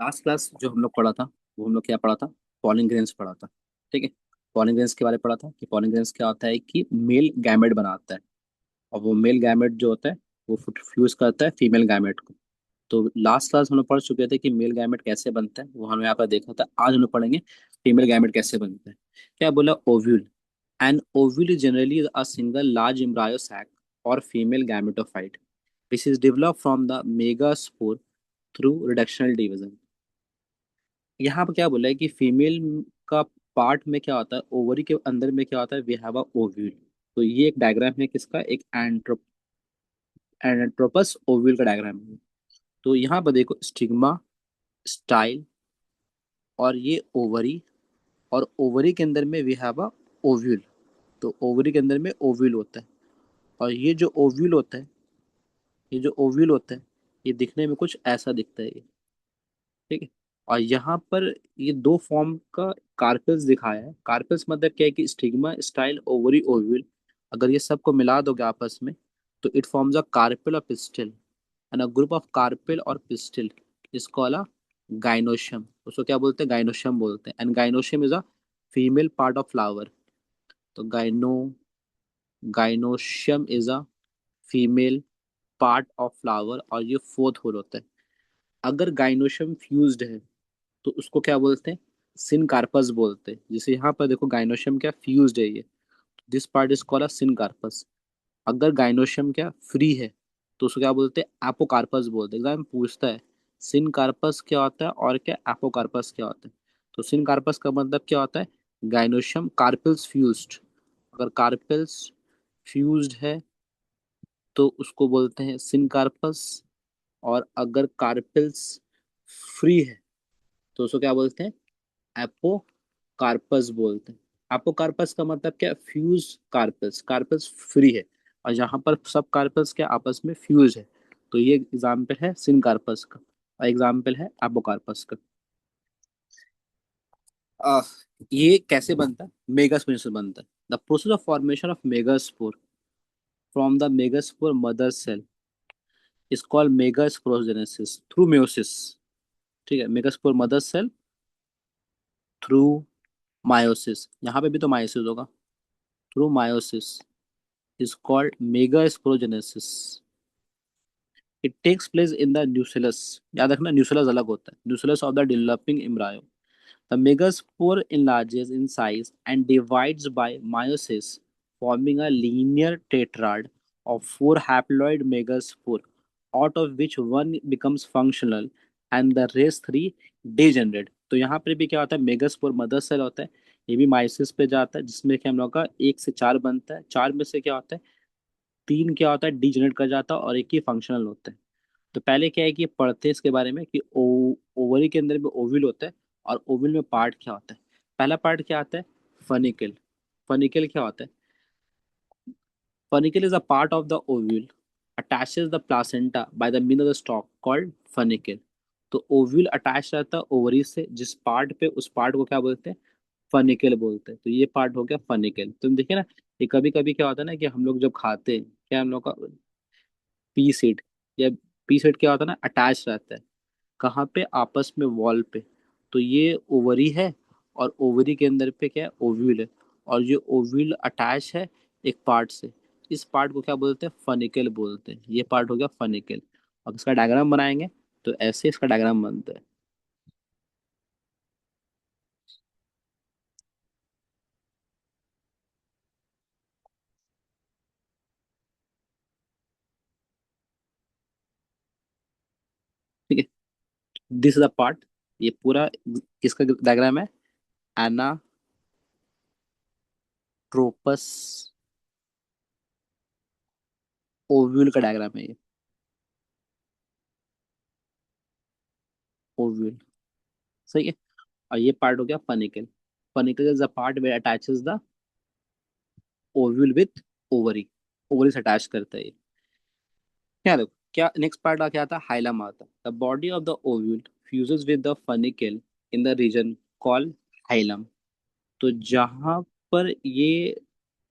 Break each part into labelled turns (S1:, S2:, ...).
S1: Last class जो हम लोग पढ़ा था वो हम लोग क्या पढ़ा था? पॉलिन ग्रेन्स पढ़ा था। ठीक है। पॉलिन ग्रेन्स के बारे में पढ़ा था कि पॉलिन ग्रेन्स क्या होता है कि मेल गैमेट बनाता है। और वो मेल गैमेट जो होता है वो फ्यूज करता है फीमेल गैमेट को। तो लास्ट क्लास हम लोग पढ़ चुके थे कि मेल गैमेट कैसे बनता है, वो हमने यहाँ पर देखा था। आज हम लोग पढ़ेंगे फीमेल गैमेट कैसे बनता है। क्या बोला? Ovule. An ovule is generally a single large embryo sac और फीमेल gametophyte which is developed from the megaspore through reductional division। यहाँ पर क्या बोला है कि फीमेल का पार्ट में क्या होता है, ओवरी के अंदर में क्या होता है, वी हैव अ ओव्यूल। तो ये एक डायग्राम है किसका? एक एंट्रोपस ओव्यूल का डायग्राम है। तो यहाँ पर देखो स्टिग्मा, स्टाइल, और ये ओवरी। और ओवरी के अंदर में वी हैव अ ओव्यूल। तो ओवरी के अंदर में ओव्यूल होता है। और ये जो ओव्यूल होता है, ये जो ओव्यूल होता है, ये दिखने में कुछ ऐसा दिखता है ये। ठीक है। और यहाँ पर ये दो फॉर्म का कार्पेल्स दिखाया है। कार्पेल्स मतलब क्या है कि स्टिग्मा, स्टाइल, ओवरी, ओव्यूल। अगर ये सबको मिला दोगे आपस में तो इट फॉर्म्स अ कार्पेल और pistil. And a group of carpel और pistil is called a gynoecium. उसको क्या बोलते हैं? गाइनोशियम बोलते हैं। And gynoecium is a female part of flower. तो gynoecium is a female part of flower और ये फोर्थ होल होता है। अगर गाइनोशियम फ्यूज्ड है तो उसको क्या बोलते हैं? सिनकार्पस बोलते हैं। जैसे यहाँ पर देखो गाइनोशियम क्या फ्यूज्ड है ये, this part is called a syncarpous. अगर गाइनोशियम क्या फ्री है तो उसको क्या बोलते हैं? एपोकार्पस बोलते हैं। एग्जाम पूछता है सिनकार्पस क्या होता है और क्या एपोकार्पस क्या होता है। तो सिनकार्पस का मतलब क्या होता है? Gynoecium carpels fused. अगर कार्पेल्स फ्यूज्ड है तो उसको बोलते हैं सिनकार्पस। और अगर कार्पेल्स फ्री है तो उसको क्या बोलते हैं? एपोकार्पस बोलते हैं। एपोकार्पस का मतलब क्या? Fuse corpus. कार्पस फ्री है और यहाँ पर सब कार्पस क्या आपस में फ्यूज है। तो ये एग्जाम्पल है सिनकार्पस का और एग्जाम्पल है एपोकार्पस का। आ, ये कैसे बनता है? मेगास्पोर से बनता है। The process of formation of megaspore from the megaspore mother cell is called megasporogenesis through meiosis. ठीक है। Megaspore mother cell through meiosis. यहाँ पे भी तो मायोसिस होगा। Through meiosis is called megasporogenesis. It takes place in the nucellus। याद रखना nucellus अलग होता है। nucellus of the developing embryo। The megaspore enlarges in size and divides by meiosis, forming a linear tetrad of four haploid megaspore, out of which one becomes functional and the rest three degenerate। तो यहाँ पर भी क्या होता है? Megaspore mother cell होता है। ये भी माइसिस पे जाता है जिसमें कि हम लोग का एक से चार बनता है। चार में से क्या होता है? तीन क्या होता है? डीजेनरेट कर जाता है और एक ही फंक्शनल होता है। तो पहले क्या है कि पढ़ते हैं इसके बारे में कि ओवरी के अंदर में ओव्यूल होता है। और ओव्यूल में पार्ट क्या होता है? पहला पार्ट क्या आता है? फनिकल। फनिकल क्या होता है? Funicle is a part of the ovule attaches the placenta by the mean of the stock called funicle. तो ओव्यूल अटैच रहता है ओवरी से, जिस पार्ट पे, उस पार्ट को क्या बोलते हैं? फनिकल बोलते हैं। तो ये पार्ट हो गया फनिकल। तुम देखिए ना, ये कभी कभी क्या होता है ना कि हम लोग जब खाते हैं, क्या हम लोग का पी सीड या पी सीड क्या होता है ना, अटैच रहता है कहाँ पे? आपस में वॉल पे। तो ये ओवरी है और ओवरी के अंदर पे क्या है? ओव्यूल है। और ये ओव्यूल अटैच है एक पार्ट से। इस पार्ट को क्या बोलते हैं? फनिकल बोलते हैं। ये पार्ट हो गया फनिकल। अब इसका डायग्राम बनाएंगे तो ऐसे इसका डायग्राम बनता है। ठीक है। This is the part. ये पूरा किसका डायग्राम है? एनाट्रोपस ओव्यूल का डायग्राम है ये। ओव्यूल। सही है। और ये पार्ट हो गया funicle. Funicle is the part where attaches the ovule with ovary. Ovary से अटैच करता है ये। क्या देखो, क्या नेक्स्ट पार्ट का क्या आता है? हाइलम आता है। The body of the ovule fuses with the funicle in the reason called hilum. तो जहां पर ये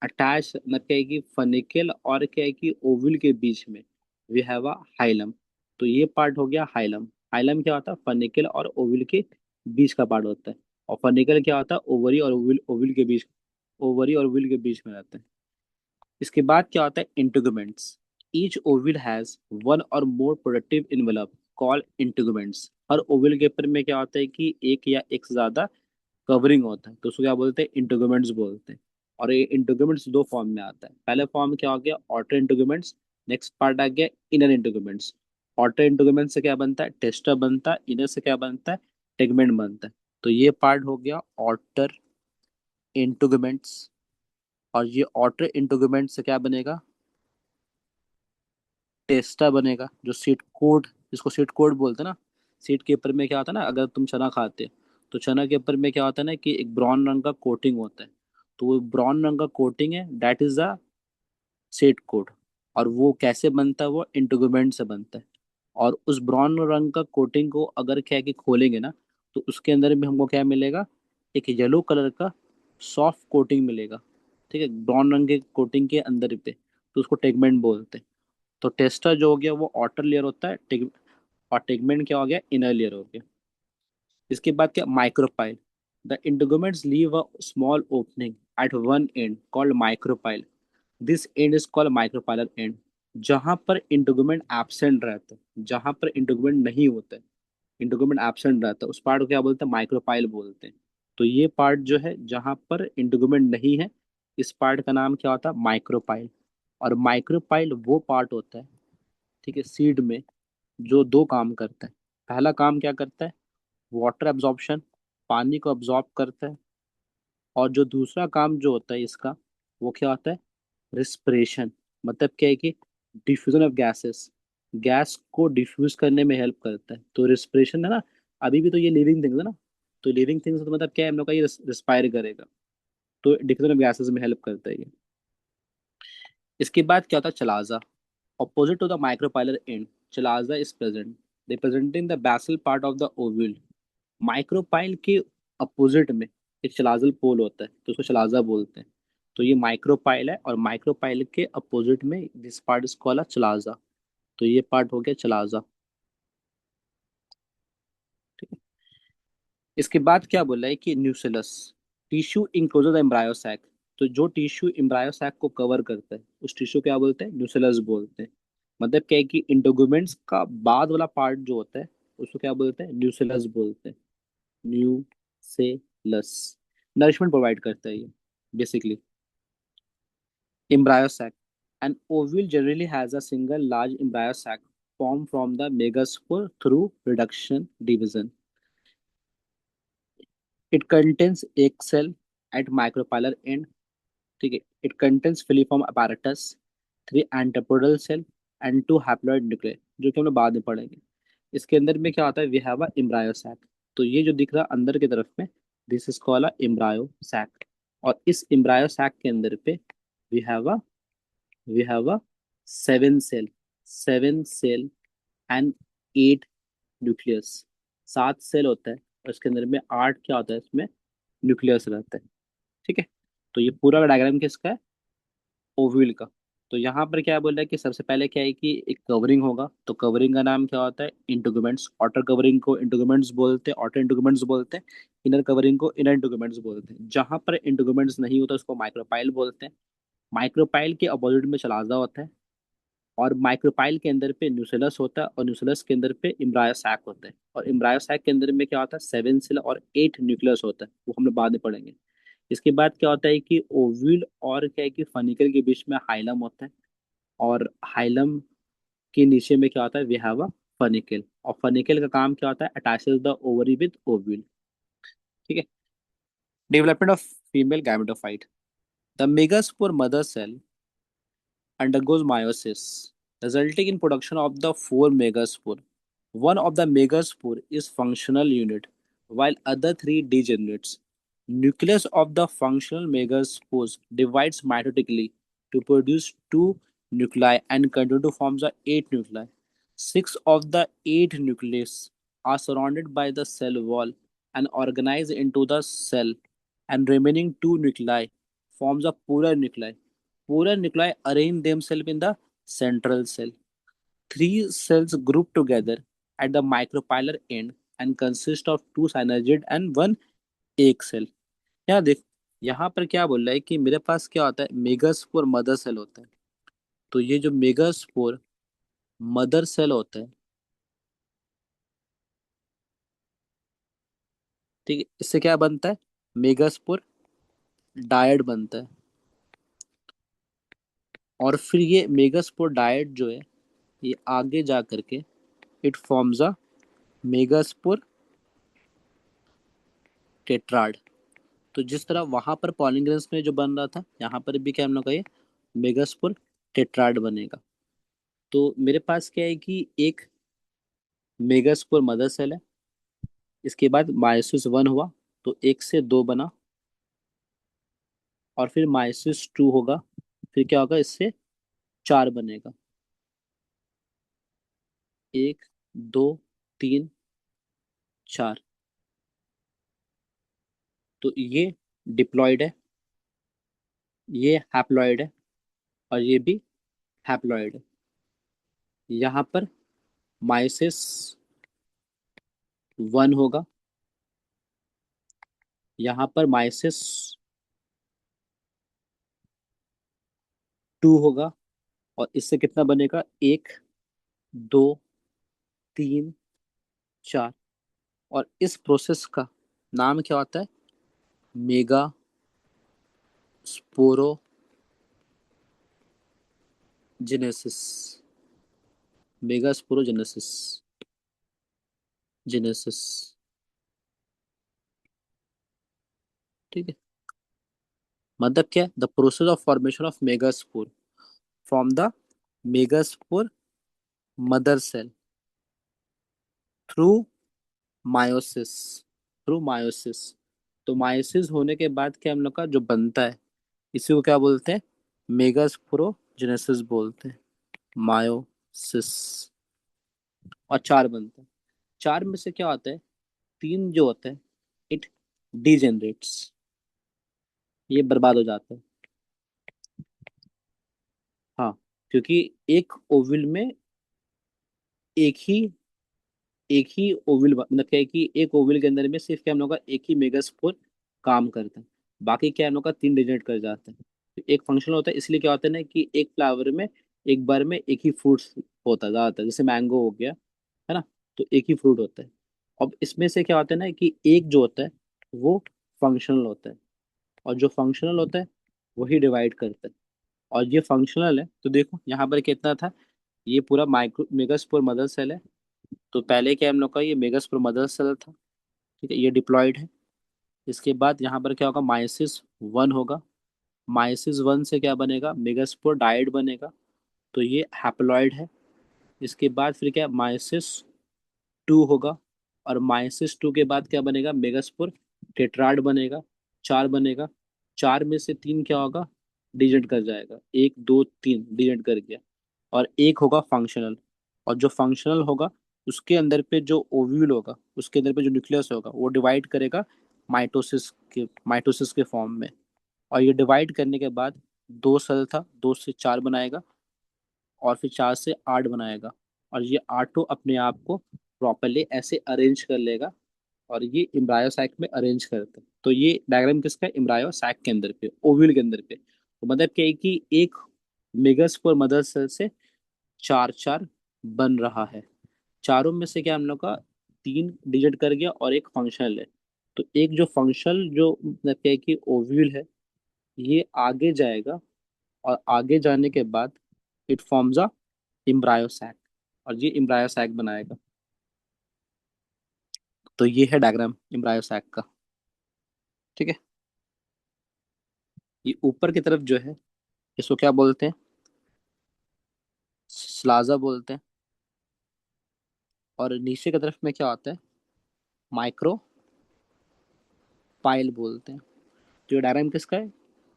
S1: अटैच, मतलब क्या है कि फनिकल और क्या है कि ओव्यूल के बीच में वी हैव अ हाइलम। तो ये पार्ट हो गया हाइलम। हाइलम क्या होता है, फनिकल और ओविल के बीच का पार्ट होता है। और फनिकल क्या होता है, ओवरी और ओविल ओविल के बीच, ओवरी और ओविल के बीच में रहता है। इसके बाद क्या होता है, इंटेगुमेंट्स। ईच ओविल हैज वन और more productive envelope called integuments. हर ओविल के ऊपर में क्या होता है कि एक या एक से ज्यादा कवरिंग होता है, तो उसको क्या बोलते हैं, इंटेगुमेंट्स बोलते हैं। और ये इंटेगुमेंट्स दो फॉर्म में आता है। पहले फॉर्म क्या हो गया, आउटर इंटेगुमेंट्स। नेक्स्ट पार्ट आ गया इनर इंटेगुमेंट्स। आउटर इंटेगुमेंट से क्या बनता है, टेस्टा बनता है। इनर से क्या बनता है, टेगमेंट बनता है। तो ये पार्ट हो गया आउटर इंटेगुमेंट्स। और ये आउटर इंटेगुमेंट से क्या बनेगा, टेस्टा बनेगा, जो सीट कोड, जिसको सीट कोड बोलते हैं ना। सीट के ऊपर में क्या होता है ना, अगर तुम चना खाते हो तो चना के ऊपर में क्या होता है ना कि एक ब्राउन रंग का कोटिंग होता है। तो वो ब्राउन रंग का कोटिंग है, that is the seat code. और वो कैसे बनता है, वो इंटीग्रेंट से बनता है। और उस ब्राउन रंग का कोटिंग को अगर क्या है कि खोलेंगे ना, तो उसके अंदर भी हमको क्या मिलेगा, एक येलो कलर का सॉफ्ट कोटिंग मिलेगा। ठीक है, ब्राउन रंग के कोटिंग के अंदर पे, तो उसको टेगमेंट बोलते हैं। तो टेस्टर जो हो गया वो आउटर लेयर होता है, और टेगमेंट क्या हो गया, इनर लेयर हो गया। इसके बाद क्या, micropyle. The integuments leave a small opening at one end called micropyle. This end is called micropylar end. जहां पर इंटीग्रेंट एब्सेंट रहता है, जहां पर इंटीग्रेंट नहीं होता है, इंटीग्रेंट एब्सेंट रहता है, उस पार्ट को क्या बोलते हैं, माइक्रोपाइल बोलते हैं। तो ये पार्ट जो है जहां पर इंटीग्रेंट नहीं है, इस पार्ट का नाम क्या होता है, माइक्रोपाइल। और माइक्रोपाइल वो पार्ट होता है, ठीक है, सीड में, जो दो काम करता है। पहला काम क्या करता है, वाटर एब्जॉर्प्शन, पानी को अब्जॉर्ब करता है। और जो दूसरा काम जो होता है इसका, वो क्या होता है, रिस्पिरेशन। मतलब क्या है कि डिफ्यूजन ऑफ गैसेस, गैस को डिफ्यूज करने में हेल्प करता है। तो रिस्पिरेशन है ना, अभी भी तो ये लिविंग थिंग्स है ना। तो लिविंग थिंग्स तो मतलब क्या है, हम लोग का ये रिस्पायर करेगा। तो डिफ्यूजन ऑफ गैसेस में हेल्प करता है ये। इसके बाद क्या होता है, chalaza. Opposite to the micropylar end, chalaza is present, representing the basal part of the ovule. Micropyle के अपोजिट में एक चलाजल पोल होता है, तो उसको चलाजा बोलते हैं। तो ये माइक्रोपाइल है, और माइक्रोपाइल के अपोजिट में this part is called chalaza. तो ये पार्ट हो गया चलाजा। ठीक है। इसके बाद क्या बोला है कि nucellus, tissue enclose the embryo sac. तो जो टिश्यू एम्ब्रायो सैक को कवर करता है, उस टिश्यू क्या बोलते हैं, न्यूसेलस बोलते हैं। मतलब क्या है कि इंटोगुमेंट्स का बाद वाला पार्ट जो होता है, उसको क्या बोलते हैं, न्यूसेलस बोलते हैं। न्यूसेलस नरिशमेंट प्रोवाइड करता है ये basically. embryo sac, an ovule generally has a single large embryo sac formed from the megaspore through reduction division. It contains egg cell at micropylar end. ठीक है, it contains filiform apparatus, three antipodal cell and two haploid nuclear, जो कि हम लोग बाद में पढ़ेंगे। इसके अंदर में क्या होता है, we have a embryo sac. तो ये जो दिख रहा है अंदर की तरफ में, this is called a embryo sac. और इस एम्ब्रायो सैक के अंदर पे we have a we have a seven cell and eight nucleus. सात सेल होता है, और इसके अंदर में आठ क्या होता है, इसमें न्यूक्लियस रहता है। ठीक है। तो ये पूरा डायग्राम किसका है, ओव्यूल का। तो यहाँ पर क्या बोल रहा है कि सबसे पहले क्या है कि एक कवरिंग होगा, तो कवरिंग का नाम क्या होता है, इंटीग्यूमेंट्स। आउटर कवरिंग को इंटीग्यूमेंट्स बोलते हैं, आउटर इंटीग्यूमेंट्स बोलते हैं। इनर कवरिंग को इनर इंटीग्यूमेंट्स बोलते हैं। जहाँ पर इंटीग्यूमेंट्स नहीं होता उसको माइक्रोपाइल बोलते हैं। माइक्रोपाइल के अपोजिट में चलाजा होता है। और माइक्रोपाइल के अंदर पे न्यूसेलस होता है, और न्यूसेलस के अंदर पे इम्ब्रायो सैक होता है। और इम्ब्रायो सैक के अंदर में क्या होता है, सेवन सेल और एट न्यूक्लियस होता है, वो हम लोग बाद में पढ़ेंगे। इसके बाद क्या होता है कि ओव्यूल और क्या है कि फनिकल के बीच में हाइलम होता है। और हाइलम के नीचे में क्या होता है, वी हैव अ फनिकल। और फनिकल का काम क्या होता है, attaches the ovary with ovule. ठीक है। Development of female gametophyte. The megaspore mother cell undergoes meiosis, resulting in production of the four megaspore. One of the megaspore is functional unit, while other three degenerates. Nucleus of the functional megaspores divides mitotically to produce two nuclei and continue to form the eight nuclei. Six of the eight nucleus are surrounded by the cell wall and organized into the cell, and remaining two nuclei forms a polar nuclei. Polar nuclei arrange themselves in the central cell. Three cells group together at the micropylar end and consist of two synergid and one egg cell. यहाँ देख, यहाँ पर क्या बोल रहा है कि मेरे पास क्या होता है, मेगास्पोर मदर सेल होता है। तो ये जो मेगास्पोर मदर सेल होता है, ठीक है, इससे क्या बनता है, मेगास्पोर डायड बनता है। और फिर ये मेगास्पोर डायड जो है, ये आगे जा करके it forms a megaspore tetrad. तो जिस तरह वहां पर पॉलीग्रेन्स में जो बन रहा था, यहाँ पर भी क्या हम लोग का ये मेगास्पोर टेट्राड बनेगा। तो मेरे पास क्या है कि एक मेगास्पोर मदर सेल है, इसके बाद मायोसिस वन हुआ, तो एक से दो बना, और फिर मायोसिस टू होगा, फिर क्या होगा, इससे चार बनेगा, एक, दो, तीन, चार। तो ये डिप्लॉयड है, ये हैप्लॉयड है, और ये भी हैप्लॉयड है। यहाँ पर मायोसिस वन होगा, यहाँ पर मायोसिस टू होगा, और इससे कितना बनेगा, एक, दो, तीन, चार। और इस प्रोसेस का नाम क्या होता है, megasporogenesis. Megasporogenesis, genesis, ठीक है। मतलब क्या है, the process of formation of megaspore from the megaspore mother cell through meiosis, through meiosis. तो मायोसिस होने के बाद क्या हम लोग का जो बनता है, इसी को क्या बोलते हैं, मेगास्पोरोजेनेसिस बोलते हैं, मायोसिस। और चार बनते हैं, चार में से क्या होता है, तीन जो होता है, इट डिजेनरेट्स, ये बर्बाद हो जाता है। हाँ, क्योंकि एक ओविल में एक ही ओविल, मतलब क्या है कि एक ओविल के अंदर में सिर्फ क्या हम लोग का एक ही मेगास्पोर काम करता है, बाकी क्या हम लोग का तीन डिजेनेरेट कर जाते हैं। तो एक फंक्शन होता है, इसलिए क्या होता है ना कि एक फ्लावर में एक बार में एक ही फ्रूट्स होता है ज्यादातर, जैसे मैंगो हो गया, है ना, तो एक ही फ्रूट होता है। अब इसमें से क्या होता है ना कि एक जो होता है वो फंक्शनल होता है, और जो फंक्शनल होता है वही डिवाइड करता है। और ये फंक्शनल है, तो देखो यहाँ पर कितना था, ये पूरा माइक्रो मेगास्पोर मदर सेल है। तो पहले क्या हम लोग का ये मेगास्पोर मदर सेल था, ठीक है, ये डिप्लॉयड है। इसके बाद यहाँ पर क्या होगा, मायोसिस वन होगा, मायोसिस वन से क्या बनेगा, मेगास्पोर डायड बनेगा, तो ये हैप्लॉयड है। इसके बाद फिर क्या, मायोसिस टू होगा, और मायोसिस टू के बाद क्या बनेगा, मेगास्पोर टेट्राड बनेगा, चार बनेगा। चार में से तीन क्या होगा, डिजेट कर जाएगा, एक, दो, तीन डिजेट कर गया, और एक होगा फंक्शनल। और जो फंक्शनल होगा उसके अंदर पे जो ओव्यूल होगा, उसके अंदर पे जो न्यूक्लियस होगा वो डिवाइड करेगा माइटोसिस के फॉर्म में। और ये डिवाइड करने के बाद दो सेल था, दो से चार बनाएगा, और फिर चार से आठ बनाएगा, और ये आठों अपने आप को प्रॉपरली ऐसे अरेंज कर लेगा, और ये इम्ब्रायो सैक में अरेंज करता है। तो ये डायग्राम किसका है, इम्ब्रायो सैक के अंदर पे, ओव्यूल के अंदर पे। तो मतलब क्या है कि एक मेगास्पोर मदर सेल से चार चार बन रहा है। चारों में से क्या हम लोग का तीन डिजिट कर गया, और एक फंक्शनल है। तो एक जो फंक्शनल जो मतलब क्या है कि ओव्यूल है, ये आगे जाएगा, और आगे जाने के बाद it forms a embryo sac, और ये इम्ब्रायो सैक बनाएगा। तो ये है डायग्राम इम्ब्रायो सैक का, ठीक है। ये ऊपर की तरफ जो है, इसको क्या बोलते हैं, स्लाजा बोलते हैं। और नीचे की तरफ में क्या होता है, माइक्रो पाइल बोलते हैं। तो ये डायग्राम किसका है,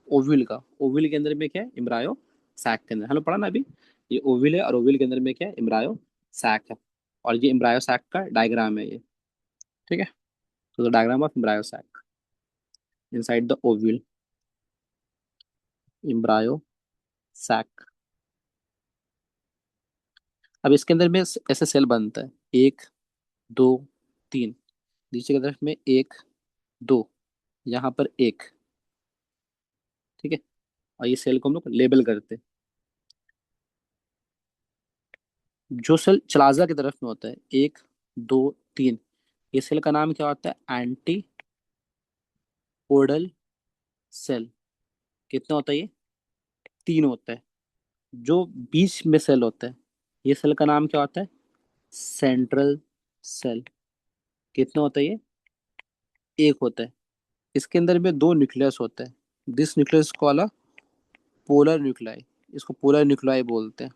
S1: ओविल का। ओविल के अंदर में क्या है, इम्ब्रायो सैक के अंदर, हम लोग पढ़ा ना अभी, ये ओविल है, और ओविल के अंदर में क्या है, इम्ब्रायो सैक है। और ये इम्ब्रायो सैक का डायग्राम है ये, ठीक है। तो diagram of embryo sac inside the ovule, embryo sac. अब इसके अंदर में ऐसे सेल बनता है, एक, दो, तीन। नीचे की तरफ में एक, दो, यहाँ पर एक। ठीक है। और ये सेल को हम लोग लेबल करते हैं। जो सेल चलाजा की तरफ में होता है, एक, दो, तीन, ये सेल का नाम क्या होता है? Antipodal cell. कितना होता है ये? तीन होता है। जो बीच में सेल होता है, ये सेल का नाम क्या होता है? Central cell. कितना होता है ये? एक होता है। इसके अंदर में दो न्यूक्लियस होता है। दिस न्यूक्लियस को अला पोलर न्यूक्लियाई। इसको पोलर न्यूक्लियाई बोलते हैं।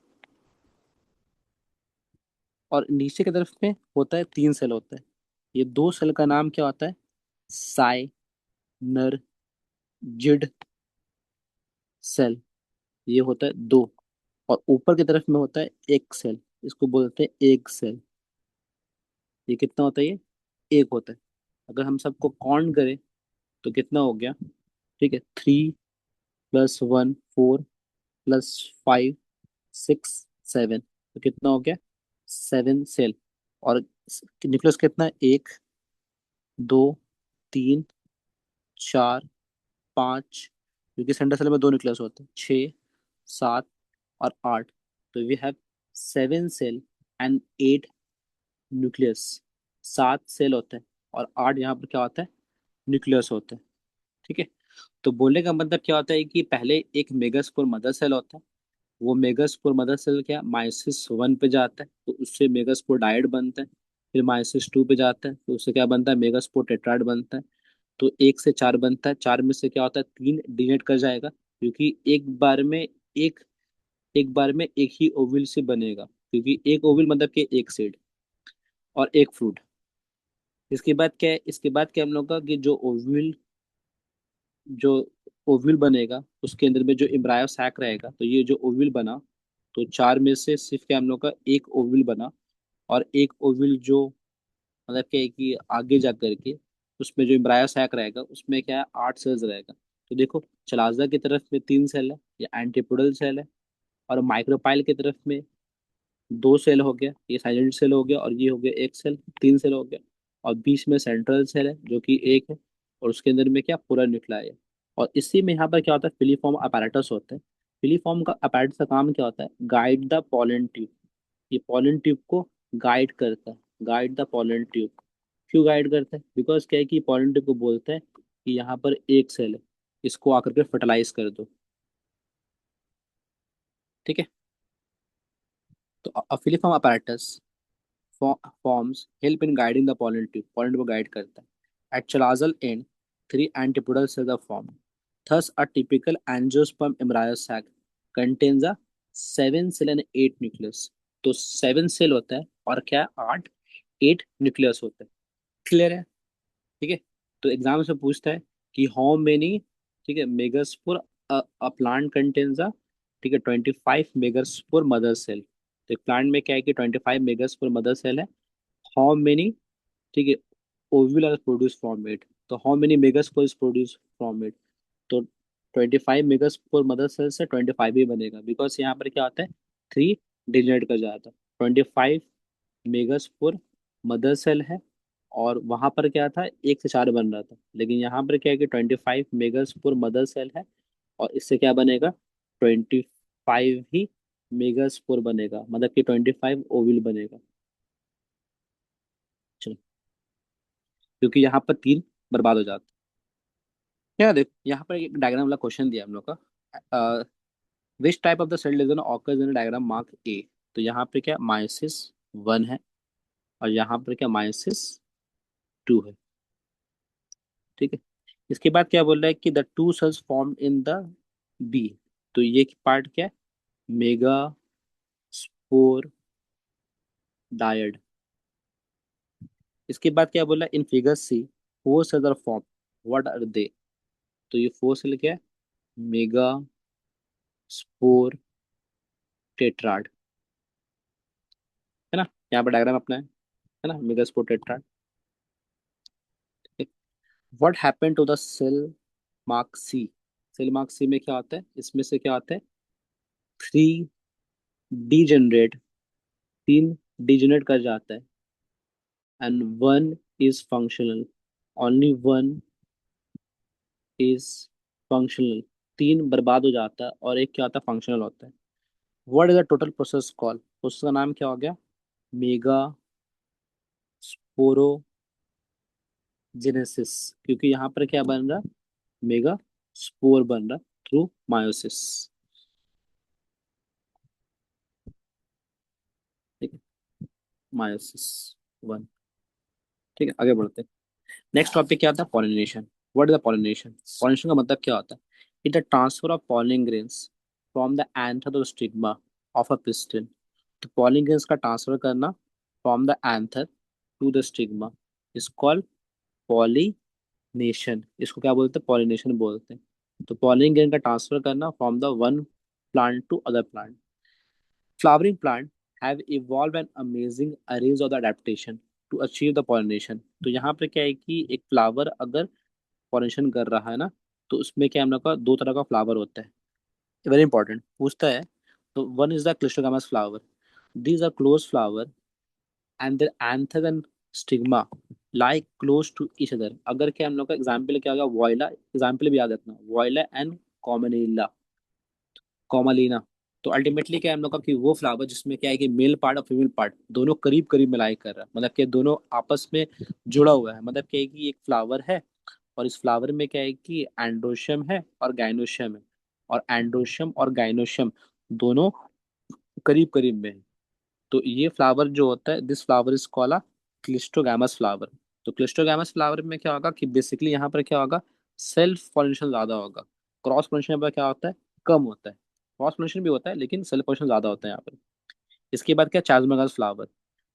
S1: और नीचे की तरफ में होता है तीन सेल होता है। ये दो सेल का नाम क्या होता है? Synergid cell. ये होता है दो। और ऊपर की तरफ में होता है एक सेल। इसको बोलते हैं एक सेल। ये कितना होता है ये? एक होता है। अगर हम सबको काउंट करें तो कितना हो गया? ठीक है, 3 + 1 4 +5 6 7। तो कितना हो गया? 7 सेल। और न्यूक्लियस कितना है? एक, दो, तीन, चार, पाँच। क्योंकि सेंटर सेल में दो न्यूक्लियस होते हैं। 6 7 और 8। तो we have 7 cell and 8 nucleus. 7 cell होते हैं और 8 यहाँ पर क्या होता है? न्यूक्लियस होते हैं। ठीक है। तो बोलने का मतलब क्या होता है कि पहले एक मेगास्पोर मदर सेल होता है। वो मेगास्पोर मदर सेल क्या -1 पे जाता है, तो उससे मेगास्पोर डायड बनता है। फिर -2 पे जाता है, तो उससे क्या बनता है? मेगास्पोर टेट्राड बनता है। तो एक से चार बनता है। चार में से क्या होता है? तीन डिनेट कर जाएगा, क्योंकि एक एक बार में एक ही ओविल से बनेगा, क्योंकि एक ओविल मतलब कि एक सीड और एक फ्रूट। इसके बाद क्या है? इसके बाद क्या हम लोग का कि जो ओव्यूल बनेगा उसके अंदर में जो एम्ब्रायो सैक रहेगा, तो ये जो ओव्यूल बना, तो चार में से सिर्फ क्या हम लोग का एक ओव्यूल बना। और एक ओव्यूल जो मतलब क्या है कि आगे जा करके उसमें जो एम्ब्रायो सैक रहेगा उसमें क्या है? 8 सेल्स रहेगा। तो देखो, चलाजा की तरफ में 3 सेल है, ये एंटीपोडल सेल है। और माइक्रोपाइल की तरफ में 2 सेल हो गया, ये साइलेंट सेल हो गया, और ये हो गया एक सेल, 3 सेल हो गया। और बीच में सेंट्रल सेल है जो कि एक है। और उसके अंदर में क्या? पूरा न्यूक्लिया है। और इसी में यहाँ पर क्या होता है? फिलीफॉर्म अपैरेटस होता है। फिलीफॉर्म का अपैरेटस का काम क्या होता है? Guide the pollen tube. ये पॉलन ट्यूब को गाइड करता है। Guide the pollen tube. क्यों गाइड करता है? बिकॉज क्या है कि पॉलन ट्यूब को बोलता है कि यहाँ पर एक सेल है, इसको आकर के फर्टिलाइज कर दो। ठीक है। तो filiform apparatus forms help in guiding the pollen tube. Pollen tube को guide करता है. At chalazal end, three antipodal cells are formed. Thus, a typical angiosperm embryo sac contains a 7 cell and 8 nucleus. तो 7 cell होता है और क्या? 8 nucleus होता है। क्लियर है? ठीक है। तो एग्जाम से पूछता है कि हाउ मेनी, ठीक है, megaspore a plant contains a, ठीक है, 25 मेगास्पोर मदर सेल। तो एक प्लांट में क्या है कि 25 मेगास्पोर मदर सेल है। हाउ मेनी, ठीक है, ovule are produce from it. तो how many megaspore is produce from it? तो 25 मेगास्पोर मदर सेल से 25 ही बनेगा, बिकॉज यहाँ पर क्या आता है? थ्री डिनरेट कर जाता है। 25 मेगास्पोर मदर सेल है। और वहां पर क्या था? एक से चार बन रहा था, लेकिन यहाँ पर क्या है कि 25 मेगास्पोर मदर सेल है। और इससे क्या बनेगा? 25 ही मेगास्पोर बनेगा, मतलब कि 25 ओव्यूल बनेगा। चलो, क्योंकि यहाँ पर तीन बर्बाद हो जाते हैं। क्या देख, यहाँ पर एक डायग्राम वाला क्वेश्चन दिया हम लोग का। Which type of the cell division occurs in diagram mark A? तो यहाँ पे क्या? -1 है। और यहाँ पर क्या? -2 है। ठीक है। इसके बाद क्या बोल रहा है कि the two cells form in the B. तो ये पार्ट क्या है? Megaspore dyad. इसके बाद क्या बोला? In figure C, four cells are form, what are they? तो ये फोर सेल क्या है? Megaspore tetrad. है ना? यहाँ पर डायग्राम अपना है ना, megaspore tetrad. What happen to the cell mark C? Cell mark C में क्या आता है? इसमें से क्या आता है? थ्री डीजेनरेट, तीन डीजेनरेट कर जाता है। And one is functional, only one is functional. तीन बर्बाद हो जाता है और एक क्या होता है, फंक्शनल होता है। What is the total process call, process का नाम क्या हो गया, मेगा स्पोरोजेनेसिस। क्योंकि यहाँ पर क्या बन रहा, मेगा स्पोर बन रहा थ्रू मायोसिस। ठीक है, मायोसिस वन। ठीक है, आगे बढ़ते हैं। नेक्स्ट टॉपिक क्या आता है, pollination. What is the pollination, pollination का मतलब क्या होता है, it the transfer of pollen grains from the anther to stigma of a pistil. तो पॉलिन ग्रेन्स का ट्रांसफर करना from the anther to the stigma is called pollination. इसको क्या बोलते हैं, पॉलिनेशन बोलते हैं। तो पॉलिन ग्रेन का ट्रांसफर करना from the one plant to other plant. Flowering plant have evolved an amazing arrays of the adaptation to achieve the pollination। तो यहाँ पे क्या है कि एक फ्लावर अगर पॉलिनेशन कर रहा है ना, तो उसमें क्या है, हम लोग का दो तरह का फ्लावर होता है। वेरी इंपॉर्टेंट पूछता है। तो one is the cleistogamous flower, these are close flower and their anther and stigma lie close to each other. अगर क्या हम लोग का एग्जाम्पल क्या होगा, वॉयला, एग्जाम्पल भी याद रखना, वॉयला एंड कॉमनिला, कॉमलिना। तो अल्टीमेटली क्या है हम लोग का कि वो फ्लावर जिसमें क्या है कि मेल पार्ट और फीमेल पार्ट दोनों करीब करीब मिलाई कर रहा है, मतलब कि दोनों आपस में जुड़ा हुआ है। मतलब क्या है कि एक फ्लावर है और इस फ्लावर में क्या है कि एंड्रोशियम है और गाइनोशियम है, और एंड्रोशियम और गाइनोशियम दोनों करीब करीब में है। तो ये फ्लावर जो होता है, this flower is called a cleistogamous flower. तो क्लिस्टोगैमस फ्लावर में क्या होगा कि बेसिकली यहाँ पर क्या होगा, सेल्फ पॉलिनेशन ज्यादा होगा। क्रॉस पॉलिनेशन पर क्या होता है, कम होता है। क्रॉस पॉलिनेशन भी होता है लेकिन सेल्फ पॉलिनेशन ज्यादा होता है यहाँ पर। इसके बाद क्या, chasmogamous flower,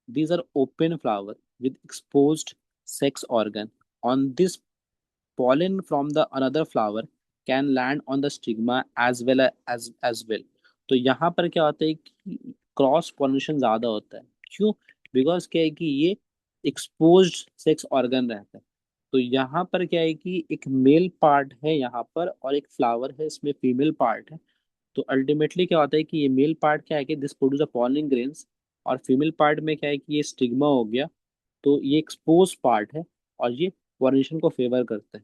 S1: these are open flower with exposed sex organ. On this pollen from the another flower can land on the stigma as well। तो यहाँ पर क्या होता है कि क्रॉस पॉलिनेशन ज्यादा होता है। क्यों, बिकॉज क्या है कि ये एक्सपोज्ड सेक्स ऑर्गन रहता है। तो यहाँ पर क्या है कि एक मेल पार्ट है यहाँ पर और एक फ्लावर है, इसमें फीमेल पार्ट है। तो अल्टीमेटली क्या होता है कि ये मेल पार्ट क्या है कि this produce a pollen grains, और फीमेल पार्ट में क्या है कि ये स्टिग्मा हो गया। तो ये एक्सपोज पार्ट है और ये पॉलिनेशन को फेवर करता है।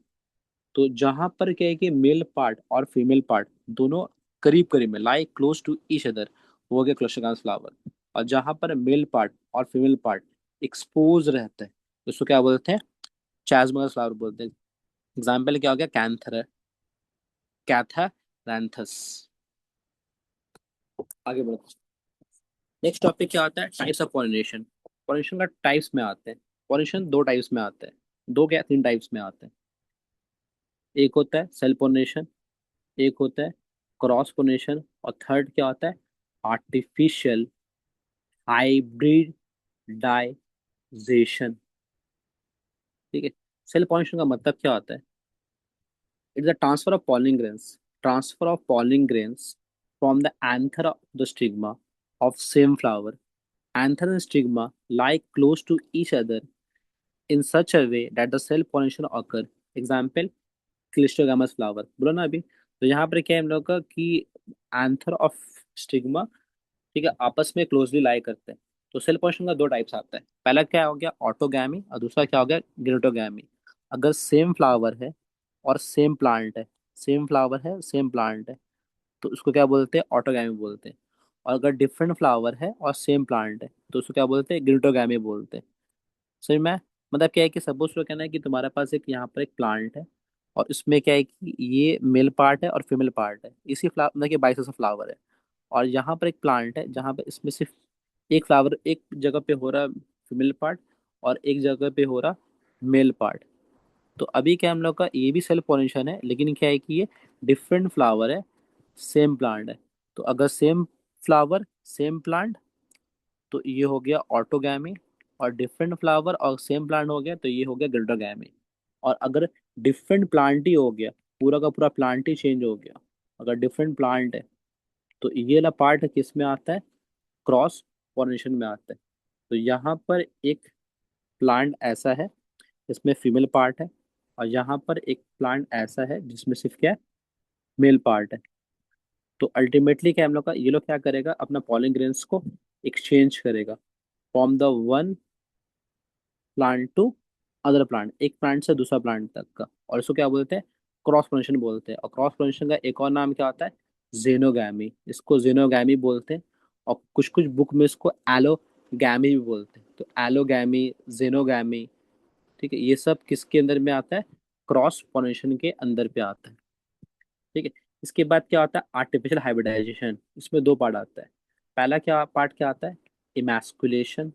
S1: तो जहां पर क्या है कि मेल पार्ट और फीमेल पार्ट दोनों करीब करीब में, like close to each other, वो हो गया क्लस्टरगांस फ्लावर। और जहां पर मेल पार्ट और फीमेल पार्ट एक्सपोज रहता है, तो उसको क्या बोलते हैं, चैजमस फ्लावर बोलते हैं। एग्जाम्पल क्या हो गया, कैंथर, कैथारैंथस। आगे बढ़ते, नेक्स्ट टॉपिक क्या आता है, टाइप्स ऑफ पॉलिनेशन। पॉलिनेशन का टाइप्स में आते हैं। पॉलिनेशन दो टाइप्स में आते हैं, दो क्या तीन टाइप्स में आते हैं। एक होता है सेल्फ पॉलिनेशन, एक होता है क्रॉस पोनेशन, और थर्ड क्या होता है, आर्टिफिशियल हाइब्रिडाइजेशन। ठीक है, सेल पॉलिनेशन का मतलब क्या होता है, it's the transfer of pollen grains, transfer of pollen grains from the anther of the stigma of same flower. Anther and stigma lie close to each other in such a way that the cell pollination occur। Example, cleistogamous flower बोलो ना अभी। तो यहाँ पर क्या है हम लोग का कि एंथर ऑफ स्टिग्मा, ठीक है, आपस में क्लोजली लाई करते हैं। तो सेल पोजिशन का दो टाइप्स आता है, पहला क्या हो गया ऑटोगैमी और दूसरा क्या हो गया गिनोटोगैमी। अगर सेम फ्लावर है और सेम प्लांट है, सेम फ्लावर है सेम प्लांट है, तो उसको क्या बोलते हैं, ऑटोगैमी बोलते हैं। और अगर डिफरेंट फ्लावर है और सेम प्लांट है, तो उसको क्या बोलते हैं, गिनोटोगैमी बोलते हैं। समझ में आया? मतलब क्या है कि सपोज को कहना है कि तुम्हारे पास एक यहाँ पर एक प्लांट है, और इसमें क्या है कि ये मेल पार्ट है और फीमेल पार्ट है, इसी फ्लावर मतलब कि बाइसेस ऑफ फ्लावर है। और यहाँ पर एक प्लांट है जहाँ पे इसमें सिर्फ एक फ्लावर एक जगह पे हो रहा फीमेल पार्ट और एक जगह पे हो रहा मेल पार्ट। तो अभी क्या हम लोग का ये भी सेल्फ पॉलिनेशन है, लेकिन क्या है कि ये डिफरेंट फ्लावर है, सेम प्लांट है। तो अगर सेम फ्लावर सेम प्लांट, तो ये हो गया ऑटोगैमी। और डिफरेंट फ्लावर और सेम प्लांट हो गया तो ये हो गया गिल्टोगैमी। और अगर डिफरेंट प्लांट ही हो गया, पूरा का पूरा प्लांट ही चेंज हो गया, अगर डिफरेंट प्लांट है, तो ये वाला पार्ट किस में आता है, क्रॉस पॉलिनेशन में आता है। तो यहाँ पर एक प्लांट ऐसा है जिसमें फीमेल पार्ट है, और यहाँ पर एक प्लांट ऐसा है जिसमें सिर्फ क्या है, मेल पार्ट है। तो अल्टीमेटली क्या है, हम लोग का ये लोग क्या करेगा, अपना पॉलिन ग्रेन्स को एक्सचेंज करेगा from the one plant to other plant, एक प्लांट से दूसरा प्लांट तक का, और इसको क्या बोलते हैं, क्रॉस पोलिनेशन बोलते हैं। और क्रॉस पोलिनेशन का एक और नाम क्या होता है, जेनोगैमी, इसको जेनोगैमी बोलते हैं। और कुछ कुछ बुक में इसको एलोगैमी भी बोलते हैं। तो एलोगैमी, जेनोगैमी, ठीक है, ये सब किसके अंदर में आता है, क्रॉस पोलिनेशन के अंदर पे आता है। ठीक है। इसके बाद क्या होता है, आर्टिफिशियल हाइब्रिडाइजेशन, इसमें दो पार्ट आता है। पहला क्या पार्ट क्या आता है, इमैस्कुलेशन।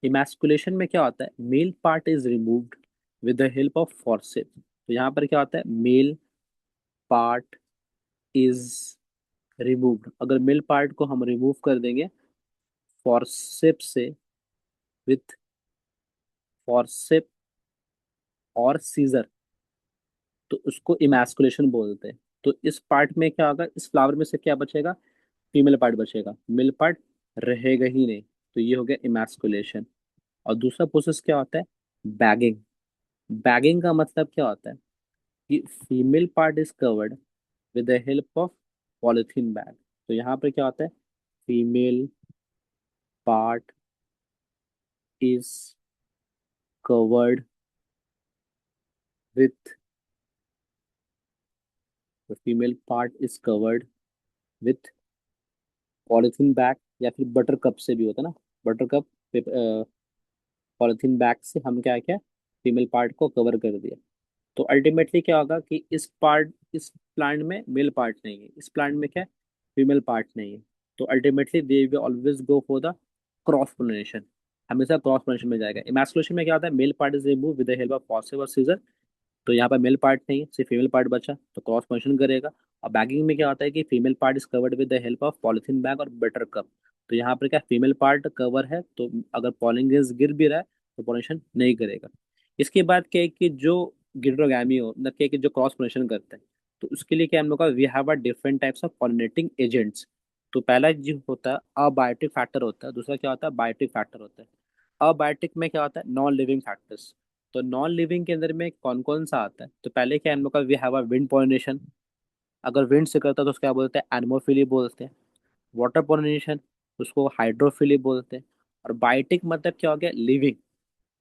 S1: इमैस्कुलेशन में क्या होता है, male part is removed with the help of forceps. तो यहाँ पर क्या होता है, मेल पार्ट इज रिमूव्ड, अगर मेल पार्ट को हम रिमूव कर देंगे फॉर्सेप से, विथ फॉर्सेप और सीजर, तो उसको इमैस्कुलेशन बोलते हैं। तो इस पार्ट में क्या होगा, इस फ्लावर में से क्या बचेगा, फीमेल पार्ट बचेगा, मेल पार्ट रहेगा ही नहीं। तो ये हो गया इमैस्कुलेशन। और दूसरा प्रोसेस क्या होता है, बैगिंग। बैगिंग का मतलब क्या होता है कि female part is covered with the help of polythene bag. तो यहाँ पर क्या होता है, female part is covered with, female part is covered with polythene bag, या फिर बटर कप से भी होता है ना, बटर कप, पॉलिथीन बैग से हम क्या क्या फीमेल पार्ट को कवर कर दिया। तो अल्टीमेटली क्या होगा कि इस प्लांट में मेल पार्ट नहीं है, इस प्लांट में क्या है, फीमेल पार्ट नहीं है। तो ultimately they will always go for the cross pollination, हमेशा क्रॉस पोलिनेशन में जाएगा। इमैस्कुलेशन में क्या होता है, male part is remove with the help of forceps और सीजर। तो यहाँ पर मेल पार्ट नहीं है, सिर्फ फीमेल पार्ट बचा, तो क्रॉस पोलिनेशन करेगा। और बैगिंग में क्या होता है कि female part is covered with the help of polythene bag और बटर कप। तो यहाँ पर क्या फीमेल पार्ट कवर है, तो अगर पॉलिनेशन गिर भी रहा है तो पॉलिनेशन नहीं करेगा। इसके बाद क्या है कि जो गिल्डोगैमी हो, मतलब क्या है कि जो क्रॉस पोलिनेशन करते हैं, तो उसके लिए क्या हम लोग का, we have a different types of pollinating agents. तो पहला जो होता है अबायोटिक फैक्टर होता है, दूसरा क्या होता है, बायोटिक फैक्टर होता है। अबायोटिक में क्या होता है, नॉन लिविंग फैक्टर्स। तो नॉन लिविंग के अंदर में कौन कौन सा आता है, तो पहले क्या है हम लोग का, we have a wind pollination, अगर विंड से करता है तो उसको क्या बोलते हैं, एनमोफिली बोलते हैं। वाटर पॉलिनेशन, उसको हाइड्रोफिली बोलते हैं। और बायोटिक मतलब क्या हो गया, लिविंग।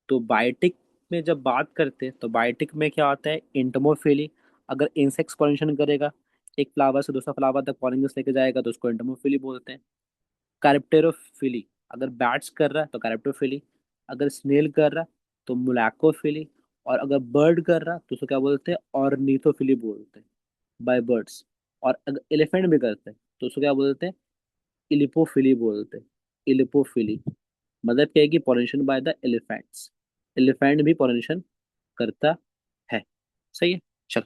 S1: तो बायोटिक में जब बात करते हैं तो बायोटिक में क्या होता है, इंटमोफिली, अगर इंसेक्ट्स पॉलिनेशन करेगा, एक फ्लावर से दूसरा फ्लावर तक पॉलिनेशन लेके जाएगा तो उसको इंटमोफिली बोलते हैं। कैरेप्टेरोफिली, अगर बैट्स कर रहा है तो कैरेप्टोफिली, अगर स्नेल कर रहा है तो मुलैकोफिली, और अगर बर्ड कर रहा है तो उसको क्या बोलते हैं, ऑर्निथोफिली बोलते हैं, बाय बर्ड्स। और अगर एलिफेंट भी करते हैं तो उसको क्या बोलते हैं, इलिपोफिली बोलते हैं, इलिपोफिली। मतलब क्या है कि pollination by the elephants, elephant भी पॉलिनेशन करता है। सही है, चल,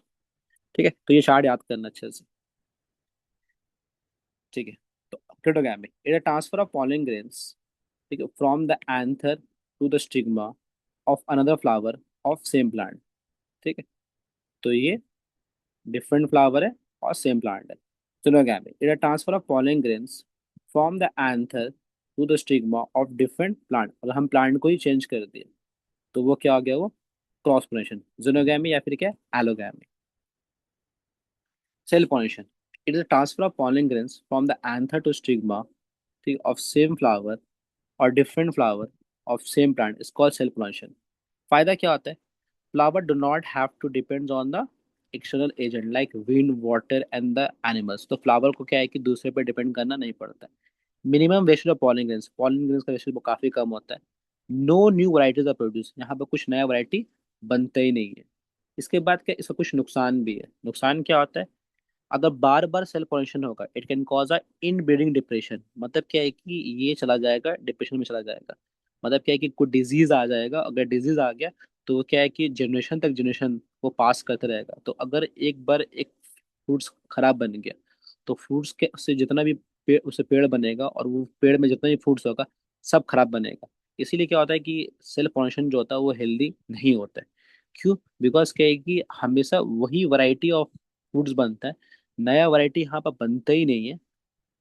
S1: ठीक है, तो ये चार्ट याद करना अच्छे से। ठीक है। तो cryptogamy it a transfer of pollen grains, ठीक है, from the anther to the stigma of another flower of same plant. ठीक है। तो ये डिफरेंट फ्लावर है और सेम प्लांट है। Cryptogamy it a transfer of pollen grains from the anther to the stigma of different plant, अगर हम plant को ही चेंज कर दिए तो वो क्या हो गया, वो क्रॉस पोलिनेशन, जिनोगैमी या फिर क्या, allogamy. Self pollination it is transfer of pollen grains from the anther to stigma, ठीक, of same flower or different flower of same plant is called cell pollination। फायदा क्या होता है, flower do not have to depend on the external agent like wind, water and the animals। तो flower को क्या है कि दूसरे पे डिपेंड करना नहीं पड़ता है। Minimum wastage of pollen grains का वेस्टेज काफी कम होता है। No new varieties are produce, यहाँ पर कुछ नया वराइटी बनता ही नहीं है। इसके बाद क्या, इसका कुछ नुकसान भी है। नुकसान क्या होता है, अगर बार बार सेल पॉलिनेशन होगा it can cause a inbreeding depression. मतलब क्या है कि ये चला जाएगा डिप्रेशन में चला जाएगा। मतलब क्या है कि कोई डिजीज आ जाएगा, अगर डिजीज आ गया तो वो क्या है कि जनरेशन तक जनरेशन वो पास करते रहेगा। तो अगर एक बार एक फ्रूट्स खराब बन गया तो फ्रूट्स के से जितना भी पेड़, उससे पेड़ बनेगा और वो पेड़ में जितना भी फ्रूट्स होगा सब खराब बनेगा। इसीलिए क्या होता है कि सेल पॉलिनेशन जो होता है वो हेल्दी नहीं होता है। क्यों, बिकॉज क्या है कि हमेशा वही वैरायटी ऑफ फ्रूट्स बनता है, नया वैरायटी यहाँ पर बनता ही नहीं है।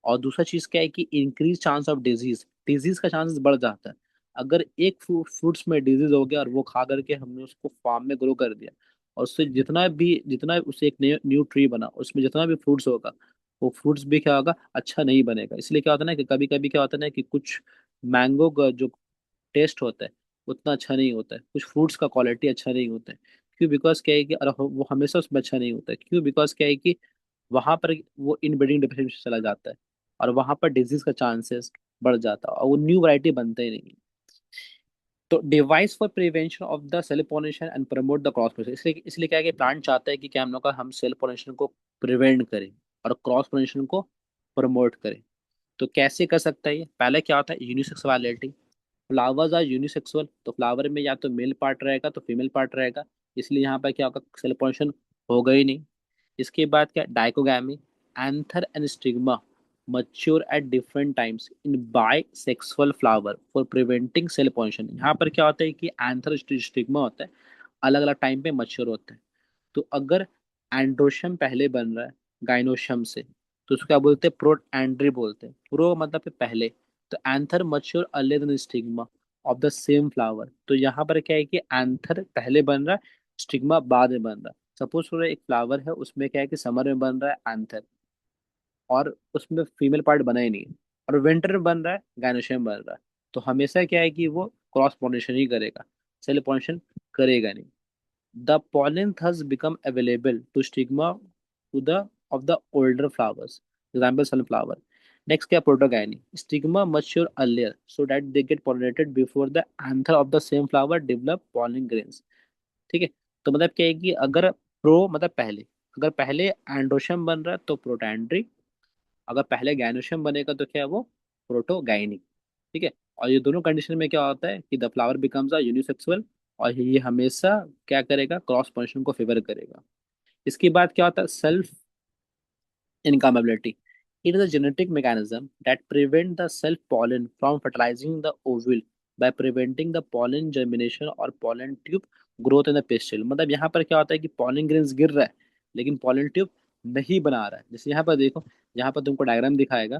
S1: और दूसरा चीज क्या है कि increase chance of disease, disease का चांसेस बढ़ जाता है। अगर एक फ्रूट्स में डिजीज हो गया और वो खा करके हमने उसको फार्म में ग्रो कर दिया, और उससे जितना उससे एक न्यू ट्री बना, उसमें जितना भी फ्रूट्स होगा वो फ्रूट्स भी क्या होगा, अच्छा नहीं बनेगा। इसलिए क्या होता है ना कि कभी कभी क्या होता है ना कि कुछ मैंगो का जो टेस्ट होता है उतना अच्छा नहीं होता है, कुछ फ्रूट्स का क्वालिटी अच्छा नहीं होता है। क्यों? बिकॉज क्या है कि, और वो हमेशा उसमें अच्छा नहीं होता है। क्यों? बिकॉज क्या है कि वहां पर वो इनब्रीडिंग डिफरेंस चला जाता है, और वहां पर डिजीज का चांसेस बढ़ जाता है, और वो न्यू वैरायटी बनता ही नहीं। तो device for prevention of the self pollination and promote the cross pollination, इसलिए इसलिए क्या है कि प्लांट चाहता है कि क्या हम लोग का, हम सेल पोलिनेशन को प्रिवेंट करें और क्रॉस पोलिनेशन को प्रमोट करें। तो कैसे कर सकता है ये? पहले क्या होता है, यूनिसेक्सुअलिटी। फ्लावर्स आर यूनिसेक्सुअल, तो फ्लावर में या तो मेल पार्ट रहेगा तो फीमेल पार्ट रहेगा, इसलिए यहाँ पर क्या होगा, सेल पोलिनेशन होगा ही नहीं। इसके बाद क्या, dichogamy. Anther and stigma mature at different times in bisexual flower for preventing cell pollution। यहाँ पर क्या होता है कि एंथर स्टिग्मा होता है, अलग अलग टाइम पे मच्योर होता है। तो अगर एंड्रोशम पहले बन रहा है गाइनोशम से, तो उसको क्या बोलते हैं, प्रो एंड्री बोलते हैं। प्रो मतलब कि पहले। तो anther mature earlier than stigma of the same flower. तो यहाँ पर क्या है कि एंथर पहले बन रहा है, स्टिग्मा बाद में बन रहा है। सपोज करो एक फ्लावर है, उसमें क्या है कि समर में बन रहा है एंथर, और उसमें फीमेल पार्ट बना ही नहीं है, और विंटर में बन रहा है, गायनोशियम बन रहा है। तो हमेशा क्या है कि वो क्रॉस पॉलिनेशन ही करेगा, सेल पॉलिनेशन करेगा नहीं। The pollen thus become available to stigma to the of the older flowers, example sunflower। Next क्या, protogyny. Stigma mature earlier so that they get pollinated before the anther of the same flower develop pollen grains। ठीक है। तो मतलब क्या है कि अगर pro मतलब पहले, अगर पहले एंड्रोशम बन रहा है तो प्रोटैंड्री, अगर पहले गैनोशियम बनेगा तो क्या है वो, प्रोटोगाइनिक। ठीक है। और ये दोनों कंडीशन में क्या होता है कि the flower becomes a unisexual, और ये हमेशा क्या करेगा, क्रॉस पोलिनेशन को फेवर करेगा। इसके बाद क्या होता है, self incomability। It is a genetic mechanism that prevents the self pollen from fertilizing the ovule by preventing the pollen germination or pollen tube growth in the pistil। मतलब यहाँ पर क्या होता है कि pollen grains गिर रहा है, लेकिन pollen tube नहीं बना रहा है। जैसे यहाँ पर देखो, यहाँ पर तुमको डायग्राम दिखाएगा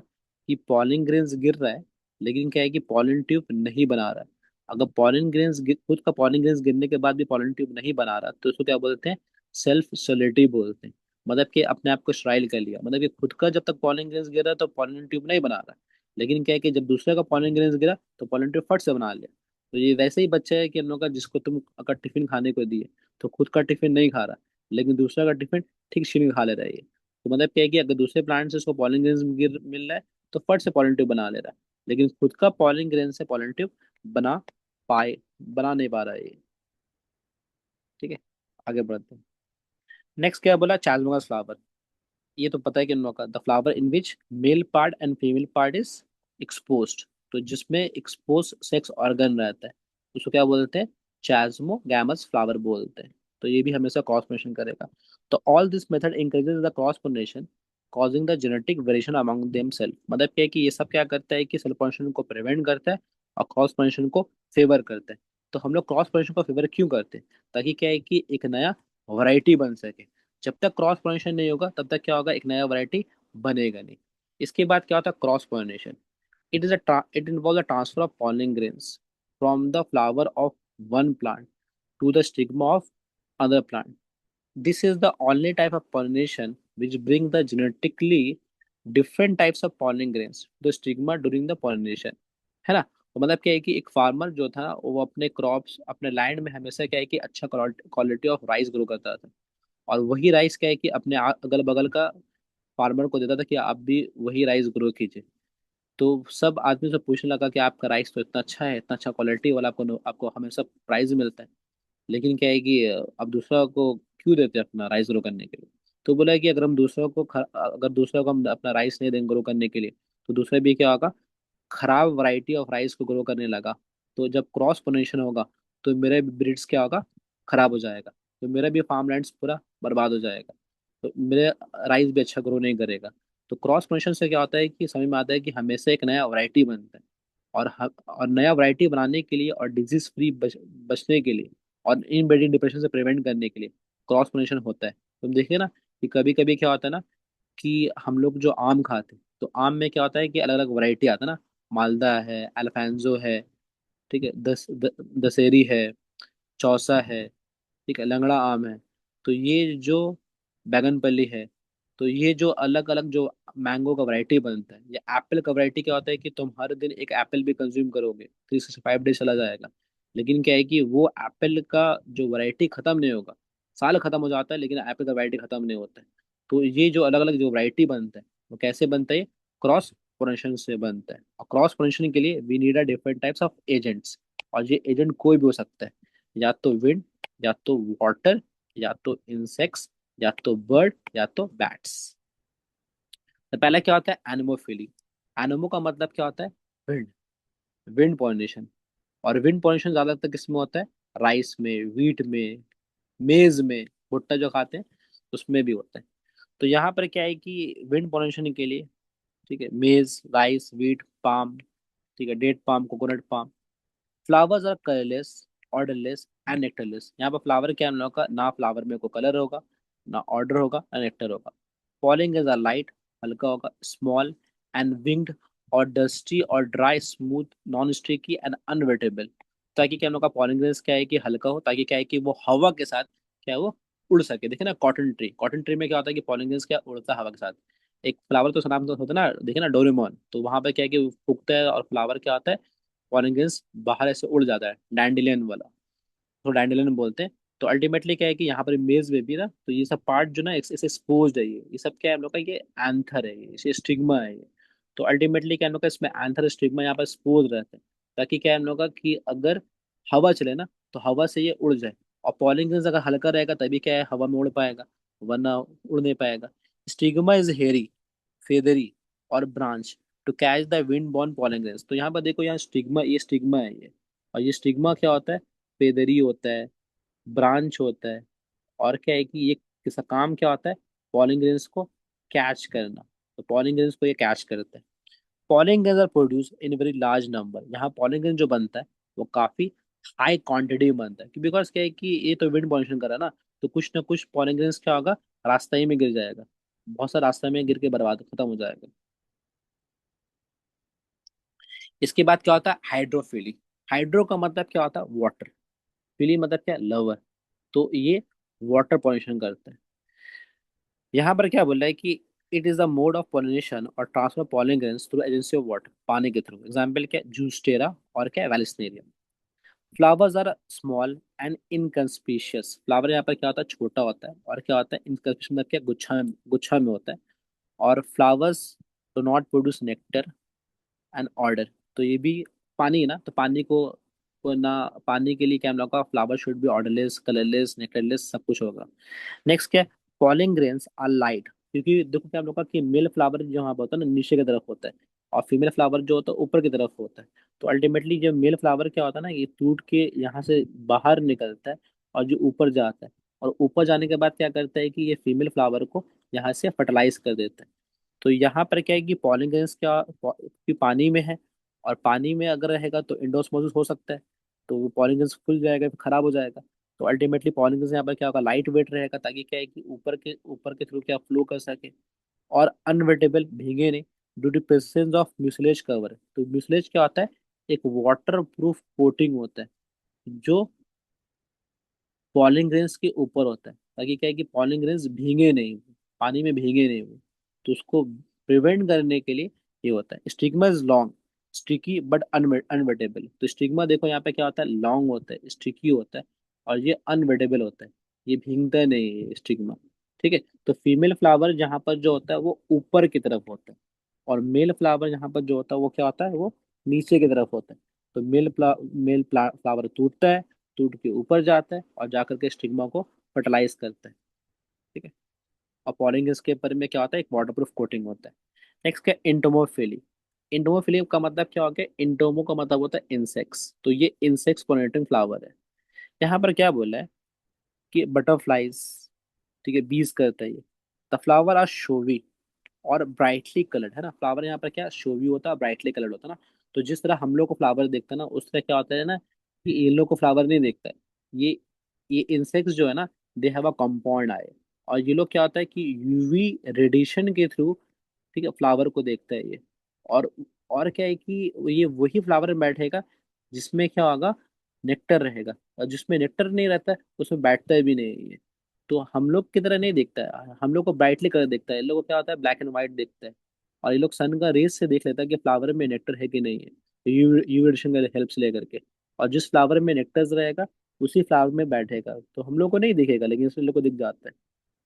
S1: कि pollen grains गिर रहा है, लेकिन क्या है कि pollen tube नहीं बना रहा है। अगर खुद का pollen grains गिरने के बाद भी pollen tube नहीं बना रहा, तो उसको क्या बोलते हैं, सेल्फ सोलिटी बोलते हैं। मतलब कि अपने आप को स्ट्राइल कर लिया, मतलब कि खुद का जब तक पॉलन ग्रेन्स गिरा तो पॉलन ट्यूब नहीं बना रहा, लेकिन क्या है कि जब दूसरे का पॉलन ग्रेन्स गिरा तो पॉलन ट्यूब फट से बना लिया। तो ये वैसे ही बच्चा है कि हम लोग का, जिसको तुम अगर टिफिन खाने को दिए तो खुद का टिफिन नहीं खा रहा, लेकिन दूसरा का टिफिन ठीक से में खा ले रहा है ये। तो मतलब क्या है कि अगर दूसरे प्लांट से उसको पॉलन ग्रेन्स गिर मिल रहा है तो फट से पॉलन ट्यूब बना ले रहा है, लेकिन खुद का पॉलन ग्रेन से पॉलन ट्यूब बना पाए बना नहीं पा रहा है ये। ठीक है, आगे बढ़ते हैं। नेक्स्ट क्या बोला, चार्ल्स फ्लावर। ये तो पता है कि इन लोगों का, the flower in which male part and female part is exposed. तो जिसमें एक्सपोज सेक्स ऑर्गन रहता है उसको क्या बोलते हैं, चास्मोगैमस फ्लावर बोलते हैं। तो ये भी हमेशा क्रॉस पोलिनेशन करेगा। तो all this method increases the cross pollination causing the genetic variation among them self. मतलब क्या है कि ये सब क्या करता है कि सेल पोलिनेशन को प्रिवेंट करता है और क्रॉस पोलिनेशन को फेवर करता है। तो हम लोग क्रॉस पोलिनेशन को फेवर क्यों करते हैं? ताकि क्या है कि एक नया वैरायटी बन सके। जब तक क्रॉस पोलिनेशन नहीं होगा तब तक क्या होगा, एक नया वैरायटी बनेगा नहीं। इसके बाद क्या होता है, cross pollination. It involve the transfer of pollen grains from the flower of one plant to the stigma of other plant। This is the only type of pollination which bring the genetically different types of pollen grains to the stigma during the pollination। है ना? तो मतलब क्या है कि एक farmer जो था वो अपने क्रॉप्स, अपने लैंड में हमेशा क्या है कि अच्छा क्वालिटी ऑफ राइस ग्रो करता था, और वही राइस क्या है कि अपने अगल बगल का फार्मर को देता था कि आप भी वही राइस ग्रो कीजिए। तो सब आदमी से पूछने लगा कि आपका राइस तो इतना अच्छा है, इतना अच्छा क्वालिटी वाला, आपको आपको हमेशा प्राइस मिलता है, लेकिन क्या है कि अब दूसरा को क्यों देते हैं अपना राइस ग्रो करने के लिए? तो बोला है कि अगर दूसरा को हम अपना राइस नहीं देंगे ग्रो करने के लिए, तो दूसरा भी क्या होगा, खराब वैरायटी ऑफ राइस को ग्रो करने लगा। तो जब क्रॉस पोलिनेशन होगा तो मेरे ब्रीड्स क्या होगा, खराब हो जाएगा, तो मेरा भी फार्मलैंड्स पूरा बर्बाद हो जाएगा, तो मेरे राइस भी अच्छा ग्रो नहीं करेगा। तो क्रॉस पोलिनेशन से क्या होता है कि समझ में आता है कि हमेशा एक नया वैरायटी बनता है, और नया वैरायटी बनाने के लिए और डिजीज फ्री बचने के लिए और इनब्रीडिंग डिप्रेशन से प्रिवेंट करने के लिए क्रॉस पोलिनेशन होता है। तुम देखिए ना कि कभी कभी क्या होता है ना कि हम लोग जो आम खाते हैं तो आम में क्या होता है कि अलग अलग वैरायटी आता है ना, मालदा है, अल्फांसो है, ठीक है, दशहरी है, चौसा है, ठीक है, लंगड़ा आम है। तो ये जो बैगनपल्ली है, तो ये जो अलग अलग जो मैंगो का वैरायटी बनता है, या एप्पल का वैरायटी क्या होता है कि तुम हर दिन एक एप्पल भी कंज्यूम करोगे 365 डेज चला जाएगा। लेकिन क्या है कि वो एप्पल का जो वैरायटी खत्म नहीं होगा, साल खत्म हो जाता है लेकिन एप्पल का वैरायटी खत्म नहीं होता है। तो ये जो अलग अलग जो वैरायटी बनता है वो कैसे बनता है? क्रॉस पोलिनेशन से बनता है। और क्रॉस पोलिनेशन के लिए we need a different types of agents. और ये एजेंट कोई भी हो सकता है, या तो विंड, या तो वाटर, या तो इंसेक्ट्स, या तो बर्ड, या तो बैट्स। तो पहला क्या होता है? एनिमोफिली। एनिमो का मतलब क्या होता है? विंड। Wind pollination. और विंड पॉलिनेशन ज्यादातर किस में होता है? राइस में, व्हीट में, मेज में, भुट्टा जो खाते हैं उसमें भी होता है। तो यहाँ पर क्या है कि विंड पॉलिनेशन के लिए, ठीक है, मेज, राइस, व्हीट, पाम, ठीक है, date palm, coconut palm. Flowers are colourless, odourless and nectarless. यहाँ पर फ्लावर क्या है हम लोग का? ना फ्लावर में कोई कलर होगा, ना ऑर्डर होगा, ना नेक्टर होगा। फॉलिंग इज अ लाइट, हल्का होगा, स्मॉल एंड विंग्ड, और डस्टी और dry, smooth, non sticky and unwettable. ताकि क्या हम लोग का पॉलिनेंस क्या है कि हल्का हो, ताकि क्या है कि वो हवा के साथ क्या है वो उड़ सके। देखिए ना, कॉटन ट्री, कॉटन ट्री में क्या होता है कि पॉलिनेंस क्या उड़ता है हवा के साथ। एक फ्लावर तो नाम तो होता है ना, देखिए ना डोरेमोन, तो वहां पे क्या है कि वो उगता है और फ्लावर क्या आता है, पॉलिनेंस बाहर ऐसे उड़ जाता है, डैंडेलियन वाला, तो डैंडेलियन बोलते हैं। तो अल्टीमेटली क्या है कि यहाँ पर मेज में भी ना, तो ये सब पार्ट जो ना इसे एक्सपोज है, ये सब क्या है हम लोग का? ये एंथर है, ये स्टिग्मा है ये। तो अल्टीमेटली क्या है हम लोग का? इसमें एंथर स्टिग्मा यहाँ पर एक्सपोज रहते हैं, ताकि क्या है हम लोग का कि अगर हवा चले ना, तो हवा से ये उड़ जाए। और पॉलिनेंस अगर हल्का रहेगा तभी क्या है हवा में उड़ पाएगा, वरना उड़ नहीं पाएगा। स्टिग्मा इज हेरी, फेदरी और branch to catch the wind borne pollens. तो यहाँ पर देखो, यहाँ स्टिग्मा, ये स्टिग्मा है ये। और ये स्टिग्मा क्या होता है? फेदरी होता है, ब्रांच होता है, और क्या है कि ये किसका काम क्या होता है? पॉलिन ग्रेन्स को कैच करना। तो पॉलिन ग्रेन्स को ये कैच करता है। Pollen grains are produce in very large number. यहाँ पॉलिन ग्रेन जो बनता है वो काफी हाई क्वांटिटी में बनता है, बिकॉज क्या है कि ये तो विंड पॉल्यूशन कर रहा है ना, तो कुछ ना कुछ पॉलिन ग्रेन्स क्या होगा? रास्ते ही में गिर जाएगा, बहुत सारा रास्ते में गिर के बर्बाद खत्म हो जाएगा। इसके बाद क्या होता है? हाइड्रोफिली। हाइड्रो का मतलब क्या होता है? वाटर। फिली मतलब क्या? लवर। तो ये वाटर पॉल्यूशन करता है। यहाँ पर क्या बोल रहा है कि it is the mode of pollination और transfer pollen grains through agency of water, पानी के थ्रू। एग्जाम्पल क्या? जूस्टेरा और क्या? Vallisneria. Flowers are small and inconspicuous. Flower यहाँ पर क्या होता है? छोटा होता है, और क्या होता है? इनकंस्पिशियस मतलब क्या? गुच्छा में होता है। और flowers do not produce nectar and order. तो ये भी पानी है ना, तो पानी को ना, पानी के लिए क्या हम लोग का? Flower should be odourless, colourless, nectarless, सब कुछ होगा। नेक्स्ट क्या है? Pollen grains are light. क्योंकि देखो क्या हम लोग का कि मेल फ्लावर जो यहाँ पर होता है ना, नीचे की तरफ होता है, और फीमेल फ्लावर जो होता है ऊपर की तरफ होता है। तो अल्टीमेटली जो मेल फ्लावर क्या होता है ना, ये टूट के यहाँ से बाहर निकलता है, और जो ऊपर जाता है, और ऊपर जाने के बाद क्या करता है कि ये फीमेल फ्लावर को यहाँ से फर्टिलाइज कर देता है। तो यहाँ पर क्या है कि पॉलिन ग्रेन्स क्या कि पानी में है, और पानी में अगर रहेगा तो इंडोस्मोसिस हो सकता है, तो वो पॉलिन ग्रेन्स फूल जाएगा, फिर खराब हो जाएगा। तो अल्टीमेटली पॉलिन ग्रेन्स यहाँ पर क्या होगा? लाइट वेट रहेगा, ताकि क्या है कि ऊपर के थ्रू क्या फ्लो कर सके। और अनवेटेबल, भीगे नहीं, due to presence of mucilage cover. तो म्यूसिलेज क्या होता है? एक वाटर प्रूफ कोटिंग होता है, जो पॉलिन ग्रेन्स के ऊपर होता है, ताकि क्या है कि पॉलिन ग्रेन्स भीगे नहीं, पानी में भीगे नहीं वो। तो उसको प्रिवेंट करने के लिए ये होता है। Stigma is long, sticky but unwettable. तो स्टिग्मा देखो यहाँ पे क्या होता है? लॉन्ग होता है, स्टिकी होता है, और ये अनवेटेबल होता है, ये भीगता नहीं है स्टिग्मा। ठीक है। तो फीमेल फ्लावर जहाँ पर जो होता है वो ऊपर की तरफ होता है, और मेल फ्लावर यहाँ पर जो होता है वो क्या होता है? वो नीचे की तरफ होता है। तो फ्लावर टूटता है, टूट के ऊपर जाता है, और जाकर के स्टिग्मा को फर्टिलाइज करता है। ठीक है। और पॉलिनेंस के ऊपर में क्या होता है? एक वाटरप्रूफ कोटिंग होता है। नेक्स्ट क्या? इंटोमोफिली। इंटोमोफिली का मतलब क्या हो गया? इंटोमो का मतलब होता है इंसेक्ट्स, तो ये इंसेक्ट्स पोलिनेटिंग फ्लावर है। यहाँ पर क्या बोला है कि बटरफ्लाइज, ठीक है, बीज करता है ये। द फ्लावर आर शोवी और ब्राइटली कलर्ड, है ना। फ्लावर यहाँ पर क्या शोवी होता है, ब्राइटली कलर्ड होता है ना। तो जिस तरह हम लोग को फ्लावर देखता है ना, उस तरह क्या होता है ना कि ये लोग को फ्लावर नहीं देखता है। ये ये इंसेक्ट्स जो है ना, दे हैव अ कंपाउंड आई। और ये लोग क्या होता है कि यूवी रेडिएशन के थ्रू, ठीक है, फ्लावर को देखता है ये। और और क्या है कि ये वही फ्लावर में बैठेगा जिसमें क्या होगा? नेक्टर रहेगा। और जिसमें नेक्टर नहीं रहता है उसमें बैठता भी नहीं है ये। तो हम लोग की तरह नहीं देखता है, हम लोग को ब्राइटली कलर देखता है, इन लोगों को क्या होता है? ब्लैक एंड व्हाइट देखता है। और ये लोग सन का रेस से देख लेता है कि फ्लावर में नेक्टर है कि नहीं है, यूवी रेडिएशन का हेल्प से लेकर के। और जिस फ्लावर में नेक्टर्स रहेगा उसी फ्लावर में बैठेगा, तो हम लोग को नहीं दिखेगा लेकिन उसके लोग को दिख जाता है।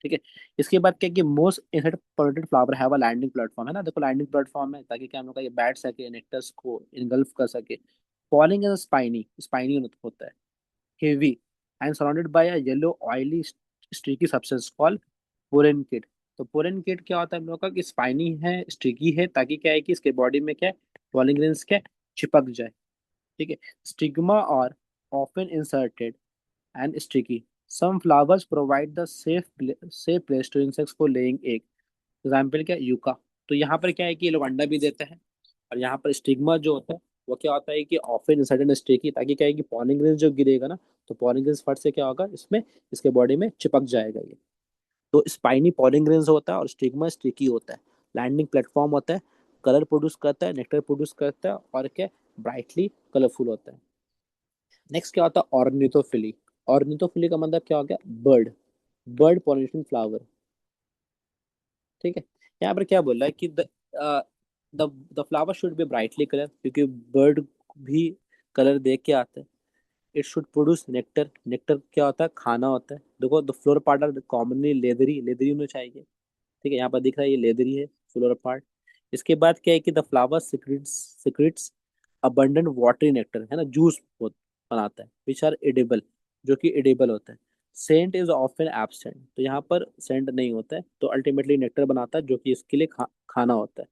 S1: ठीक है। इसके बाद क्या है कि most insect pollinated flower have a landing platform, है ना, देखो लैंडिंग प्लेटफॉर्म है ताकि क्या हम लोग का ये बैठ सके, नेक्टर्स को इनगल्फ कर सके। फॉलिंग इज स्पाइनी, स्पाइनी होता है, heavy and surrounded by a yellow oily streaky substance called pollenkitt. तो पोरेनकेट क्या होता है हम लोग का कि स्पाइनी है, स्ट्रीकी है, ताकि क्या है कि इसके बॉडी में क्या है, पॉलिन ग्रेन्स क्या है, चिपक जाए। ठीक है। स्टिग्मा और often inserted and sticky. Some flowers provide the safe place to insects for laying egg. Example क्या है, यूका। तो यहाँ पर क्या है कि ये लोग अंडा भी देते हैं। और यहाँ पर स्टिग्मा जो होता है वो क्या होता है कि ऑफन इंसर्टेड स्टिकी, ताकि क्या है कि पॉलिन ग्रेन्स जो गिरेगा ना, तो पॉलिन ग्रेन्स फट से क्या होगा इसमें, इसके बॉडी में चिपक जाएगा ये। तो स्पाइनी पॉलिन ग्रेन्स होता है और स्टिग्मा स्टिकी होता है। लैंडिंग प्लेटफॉर्म होता है, कलर प्रोड्यूस करता है, नेक्टर प्रोड्यूस करता है, और क्या, ब्राइटली कलरफुल होता है। नेक्स्ट क्या होता है, ऑर्निथोफिली। ऑर्निथोफिली का मतलब क्या हो गया, बर्ड, बर्ड पॉलिनेशन फ्लावर। ठीक है। यहाँ पर क्या बोल रहा है कि the the flower should be brightly colour, क्योंकि बर्ड भी कलर देख के आता है। It should produce nectar, nectar क्या होता है, खाना होता है। देखो the floral part are commonly leathery, leathery होना चाहिए। ठीक है, यहाँ पर दिख रहा है ये लेदरी है फ्लोर पार्ट। इसके बाद क्या है कि the flower secretes abundant watery nectar, है ना, जूस बनाता है, विच आर एडिबल, जो कि एडिबल होता है। सेंट इज ऑफन एब्सेंट, तो यहाँ पर सेंट नहीं होता है, तो अल्टीमेटली नेक्टर बनाता है जो कि इसके लिए खाना होता है।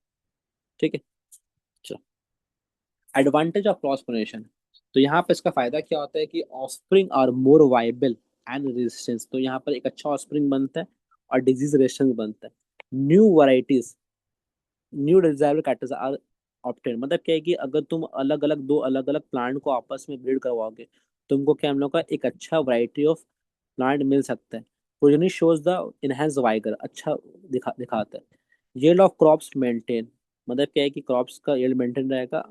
S1: ठीक है। चलो, एडवांटेज ऑफ क्रॉस पोलिनेशन। तो यहाँ पर इसका फायदा क्या होता है कि offspring are more viable and resistance, तो यहाँ पर एक अच्छा ऑफस्प्रिंग बनता है और डिजीज रेजिस्टेंस बनता है। New varieties, new desirable characters are obtain, मतलब क्या है कि अगर तुम अलग अलग दो अलग अलग प्लांट को आपस में ब्रीड करवाओगे, तुमको क्या हम लोग का एक अच्छा वैरायटी ऑफ प्लांट मिल सकता है। Progeny shows the enhance vigour, अच्छा दिखाता है। येल्ड ऑफ क्रॉप्स मेंटेन, मतलब क्या है कि क्रॉप्स का येल्ड मेंटेन रहेगा।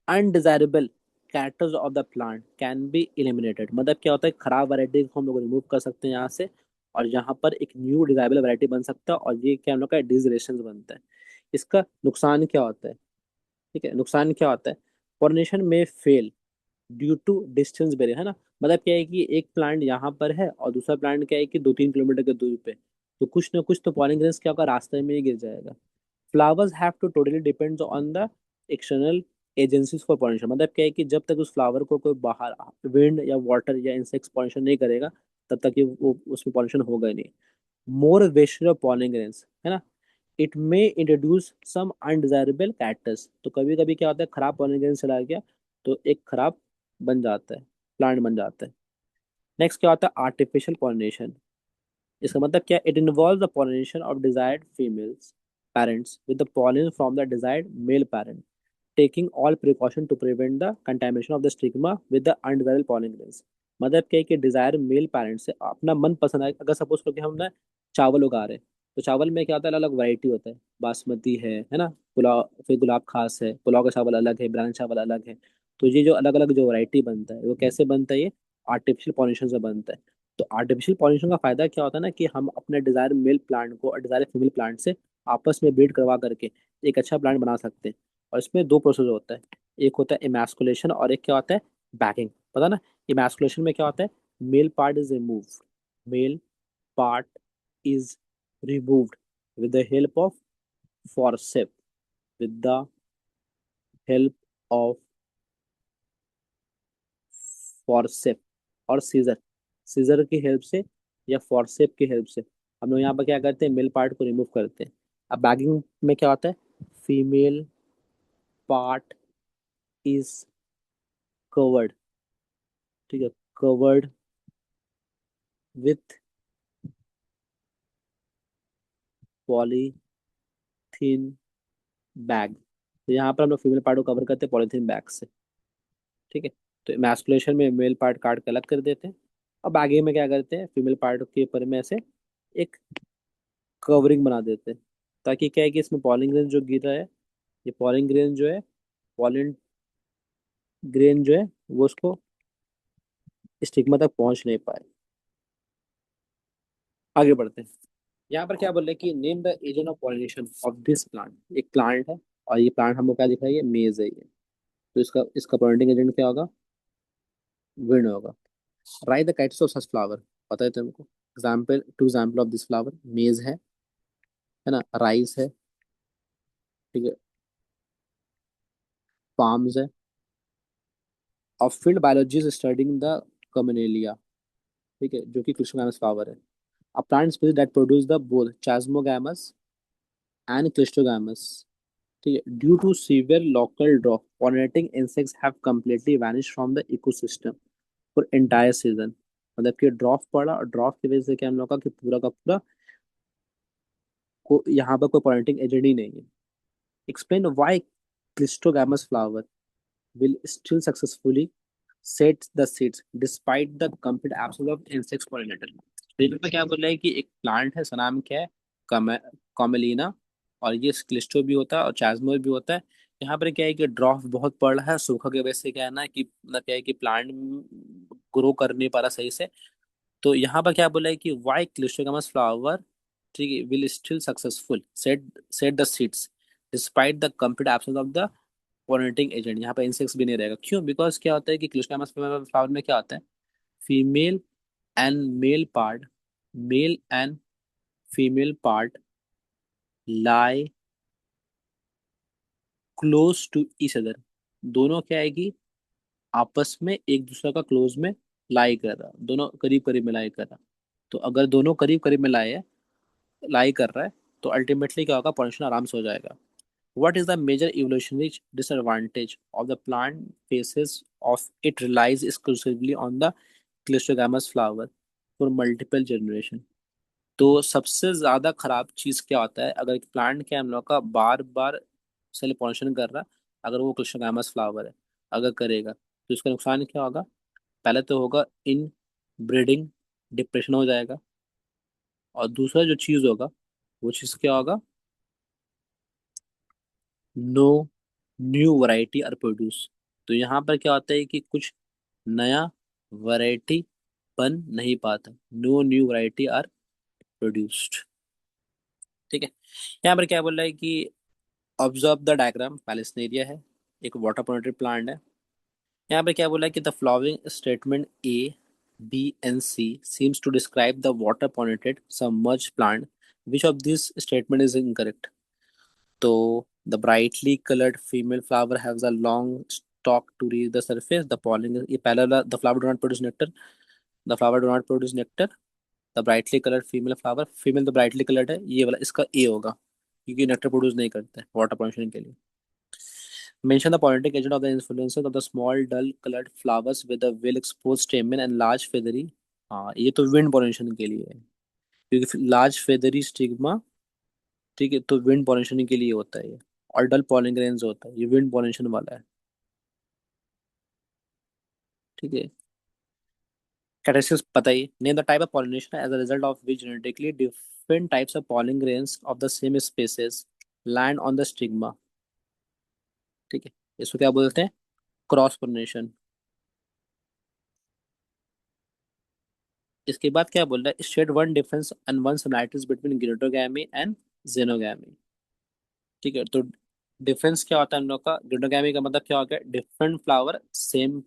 S1: Undesirable characters of the plant can be eliminated, मतलब क्या होता है, खराब वैरायटी को हम लोग रिमूव कर सकते हैं यहाँ से, और यहाँ पर एक न्यू डिजायरेबल वैरायटी बन सकता है, और ये क्या हम लोग का डिजरेशन बनता है। इसका नुकसान क्या होता है, ठीक है, नुकसान क्या होता है, पॉलिनेशन में fail due to distance barrier, है ना, मतलब क्या है कि एक प्लांट यहाँ पर है और दूसरा प्लांट क्या है कि 2-3 किलोमीटर की दूरी पे, तो कुछ ना कुछ तो पॉलिनेशन क्या होगा, रास्ते में ही गिर जाएगा। Flowers have to totally depends on the external agencies for pollination, मतलब क्या है कि जब तक उस फ्लावर को कोई बाहर विंड या वाटर या इंसेक्ट्स पॉलिनेशन नहीं करेगा, तब तक ये वो उसमें पॉलिनेशन होगा ही नहीं। मोर वेस्टेज ऑफ पॉलिनेशन, है ना, it may introduce some undesirable characters, तो कभी कभी क्या होता है, खराब पॉलिनेशन चला गया तो एक खराब बन जाता है, प्लांट बन जाता है। नेक्स्ट क्या होता है, आर्टिफिशियल पॉलिनेशन। इसका मतलब क्या, it involve the pollination of desired females parents with the pollen from the desired male parent, taking all precaution to prevent the contamination of the stigma with the undesirable pollen grains. मतलब क्या है कि Dzire mail parents से अपना मन पसंद है, अगर सपोज करो कि हम ना चावल उगा रहे हैं, तो चावल में क्या होता है, अलग अलग वैरायटी होता है, बासमती है ना, पुलाव, फिर गुलाब खास है, पुलाव का चावल अलग है, बिरयानी चावल अलग है। तो ये जो अलग अलग जो वैरायटी बनता है वो कैसे बनता है, ये आर्टिफिशियल पॉलिनेशन से बनता है। तो आर्टिफिशियल पॉलिनेशन का फायदा क्या होता है ना, कि हम अपने डिजायर मेल प्लांट को और डिजायर फीमेल प्लांट से आपस में ब्रीड करवा करके एक अच्छा प्लांट बना सकते हैं। और इसमें दो प्रोसेस होता है, एक होता है इमैस्कुलेशन और एक क्या होता है, बैगिंग, पता ना। इमैस्कुलेशन में क्या होता है, male part is remove, male part is removed with the help of forceps, with the help of forceps और सीजर, सीजर की हेल्प से या फॉर्सेप की हेल्प से हम लोग यहाँ पर क्या करते हैं, मेल पार्ट को रिमूव करते हैं। अब बैगिंग में क्या होता है, फीमेल पार्ट इज कवर्ड, ठीक है, कवर्ड विथ पॉलीथीन बैग। तो यहाँ पर हम लोग फीमेल पार्ट को कवर करते हैं पॉलीथीन बैग से। ठीक है। तो मैस्कुलेशन में मेल पार्ट काट के अलग कर देते हैं, और बैगिंग में क्या करते हैं, फीमेल पार्ट के ऊपर में ऐसे एक कवरिंग बना देते हैं, ताकि क्या है कि इसमें पॉलिन ग्रेन जो गिर रहा है, ये पॉलिन ग्रेन जो है, पॉलिन ग्रेन जो है वो उसको स्टिग्मा तक पहुंच नहीं पाए। आगे बढ़ते हैं। यहाँ पर क्या बोल रहे हैं कि name the agent of pollination of this plant, एक प्लांट है और ये प्लांट हमको क्या दिख रहा है, ये मेज है ये। तो इसका इसका पॉलिनेटिंग एजेंट क्या होगा, विंड होगा। Right the characters of such flower, पता है तुमको? Example, two example of this flower, maize है ना, राइस है, ठीक है, पाम्स है। और field biology is studying the camellia, ठीक है, जो कि क्लिस्टोगैमस फ्लावर है। A plant species that produce the both chasmogamous and cleistogamous, ठीक है, due to severe local drop pollinating insects have completely vanish from the ecosystem for entire season. मतलब कि drop पड़ा, और ड्रॉप की वजह से क्या हम लोग का कि पूरा का पूरा को यहाँ पर कोई पॉलिनेटिंग एजेंट ही नहीं है। Explain why cleistogamous flower will still successfully set the seeds despite the complete absence of insect pollinator। Paper पे क्या बोल रहा है कि एक प्लांट है, उसका नाम क्या है, कॉमेलिना, और ये क्लिस्टो भी होता है और चास्मो भी होता है। यहाँ पर क्या है कि ड्रॉप बहुत पड़ रहा है, सूखा की वजह से क्या है ना कि मतलब क्या है कि प्लांट ग्रो कर नहीं पा रहा सही से। तो यहाँ पर क्या बोला है कि वाई क्लिस्टोगामस फ्लावर, ठीक है, will still successful set set the seeds despite the complete absence of the pollinating agent. यहाँ पे इंसेक्ट्स भी नहीं रहेगा, क्यों? बिकॉज क्या होता है कि क्लिस्टोगामस फ्लावर में क्या होता है, female and male part, male and female part lie close to each other. दोनों क्या है कि आपस में एक दूसरे का क्लोज में लाई कर रहा, दोनों करीब करीब में लाई कर रहा। तो अगर दोनों करीब करीब में लाई कर रहा है, तो अल्टीमेटली क्या होगा, पोल्यूशन आराम से हो जाएगा। What is the major evolutionary disadvantage of the plant faces of it relies exclusively on the Clistogamous flower for multiple generation। तो सबसे ज्यादा खराब चीज क्या होता है, अगर एक प्लांट के हम लोग का बार बार सेल पॉलिनेशन कर रहा, अगर वो क्लिस्टोगामस फ्लावर है, अगर करेगा तो इसका नुकसान क्या होगा? पहले तो होगा इन ब्रीडिंग, डिप्रेशन हो जाएगा। और दूसरा जो चीज होगा, वो चीज क्या होगा, no new variety are produce. तो यहाँ पर क्या होता है कि कुछ नया वैरायटी बन नहीं पाता, no new variety are produced, ठीक है। यहाँ पर क्या बोल रहा है कि ऑब्जर्व द डायग्राम, पैलेसनेरिया है, एक वाटर पोनेटेड प्लांट है। यहाँ पे क्या बोला है कि the flowering statement A, B and C seems to describe the water pollinated submerged plant, which of this statement is incorrect? तो the brightly coloured female flower haves a long stalk to reach the surface, the pollen, ये पहला वाला, the flower do not produce nectar, the flower do not produce nectar, the brightly colored female flower, female तो brightly coloured है, ये वाला इसका ए होगा, क्योंकि नेक्टर प्रोड्यूस नहीं करते वाटर पॉल्यूशन के लिए। Mention the pollinating agent of the influences of the small dull colored flowers with a well exposed stamen and large feathery, हाँ ये तो विंड पॉलिनेशन के लिए है, क्योंकि लार्ज फेदरी स्टिग्मा, ठीक है, तो विंड पॉलिनेशन के लिए होता है ये। और डल पॉलिन ग्रेन्स होता है, ये विंड पॉलिनेशन वाला है, ठीक है। कैरेक्टरिस्टिक्स बताइए, name the type of pollination as a result of which genetically different types of pollen grains of the same species land on the stigma, ठीक है। इसको क्या बोलते हैं, क्रॉस पॉलिनेशन। इसके बाद क्या बोल रहा है, state one difference and one similarities between गिनोटोगैमी एंड जेनोगैमी, ठीक है। तो डिफरेंस क्या होता है हम लोग का, गिनोगैमी का मतलब क्या हो गया, डिफरेंट फ्लावर सेम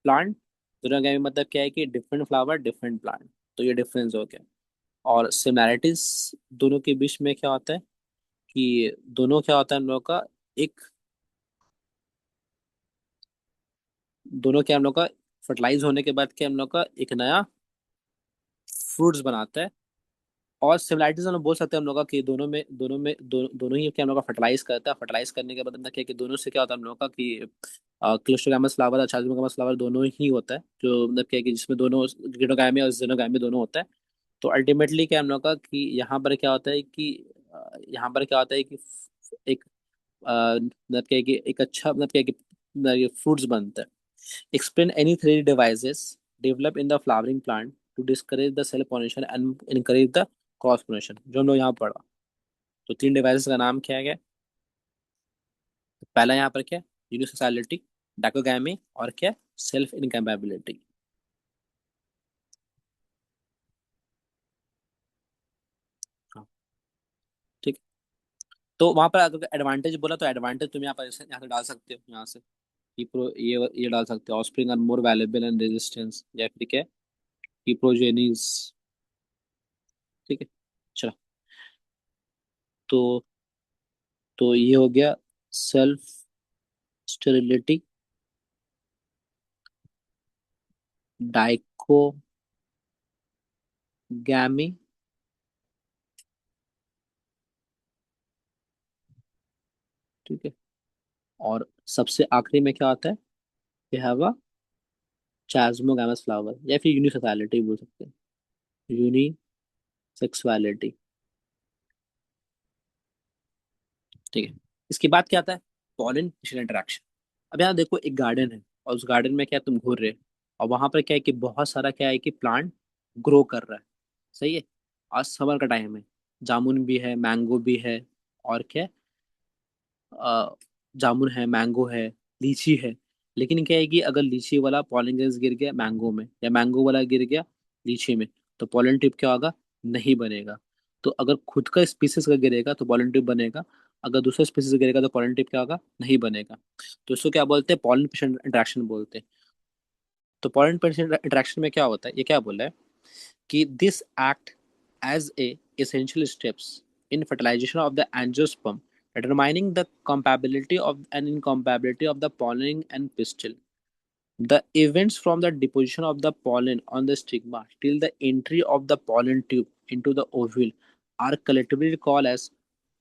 S1: प्लांट। जेनोगैमी मतलब क्या है कि डिफरेंट फ्लावर डिफरेंट प्लांट, तो ये डिफरेंस हो गया। और सिमिलैरिटीज दोनों के बीच में क्या होता है कि दोनों क्या होता है हम लोग का, एक, दोनों क्या हम लोग का फर्टिलाइज होने के बाद क्या हम लोग का एक नया फ्रूट्स बनाता है। और सिमिलैरिटीज हम लोग बोल सकते हैं हम लोग का कि दोनों ही क्या हम लोग का फर्टिलाइज करता है। फर्टिलाइज करने के बाद मतलब क्या है कि दोनों से क्या होता है हम लोग का कि क्लिस्टोगैमस फ्लावर और चार्जमोगैमस फ्लावर दोनों ही होता है, जो मतलब क्या है कि जिसमें दोनों गिनोगैमी और जेनोगैमी दोनों होता है। तो अल्टीमेटली क्या हम लोग का कि यहाँ पर क्या होता है कि यहाँ पर क्या होता है कि एक मतलब क्या है कि एक अच्छा मतलब क्या है कि फ्रूट्स बनता है। Explain any three devices develop in the flowering plant to discourage the self pollination and encourage the cross pollination, जो हम लोग यहाँ पढ़ा। तो तीन डिवाइसेस का नाम क्या है? तो पहला यहाँ पर क्या, यूनिसेक्सुअलिटी, डाइकोगैमी, और क्या, सेल्फ इनकैपेबिलिटी। हाँ, ठीक। तो वहां पर अगर एडवांटेज बोला तो एडवांटेज तुम यहाँ पर यहाँ से डाल सकते हो यहाँ से। ये डाल सकते हैं, offspring are more valuable and resistance, या फिर क्या है कि प्रोजेनिस। ठीक है, चलो। तो ये हो गया सेल्फ स्टेरिलिटी, डाइकोगैमी। ठीक है, और सबसे आखिरी में क्या आता है, वी हैव अ चास्मोगामस फ्लावर, या फिर यूनिसेक्सुअलिटी बोल सकते हैं, यूनिसेक्सुअलिटी। ठीक है, इसके बाद क्या आता है, पॉलिन फिशन इंटरेक्शन। अब यहाँ देखो एक गार्डन है, और उस गार्डन में क्या है, तुम घूर रहे हो, और वहां पर क्या है कि बहुत सारा क्या है कि प्लांट ग्रो कर रहा है। सही है, आज समर का टाइम है, जामुन भी है, मैंगो भी है, और क्या है, अ, जामुन है, मैंगो है, लीची है। लेकिन क्या है कि अगर लीची वाला पॉलन ग्रेन्स गिर गया मैंगो में, या मैंगो वाला गिर गया लीची में, तो पॉलन ट्यूब क्या होगा, नहीं बनेगा। तो अगर खुद का स्पीसीज का गिरेगा तो पॉलन ट्यूब बनेगा, अगर दूसरा स्पीसीज गिरेगा तो पॉलन ट्यूब क्या होगा, नहीं बनेगा। तो इसको क्या बोलते हैं, पॉलन फिशन इंटरेक्शन बोलते हैं। तो पॉलन फिशन इंटरेक्शन में क्या होता है, ये क्या बोल रहा है कि this act as a essential steps in fertilization of the angiosperm, determining the compatibility of and incompatibility of the pollen and pistil. The events from the deposition of the pollen on the stigma till the entry of the pollen tube into the ovule are collectively called as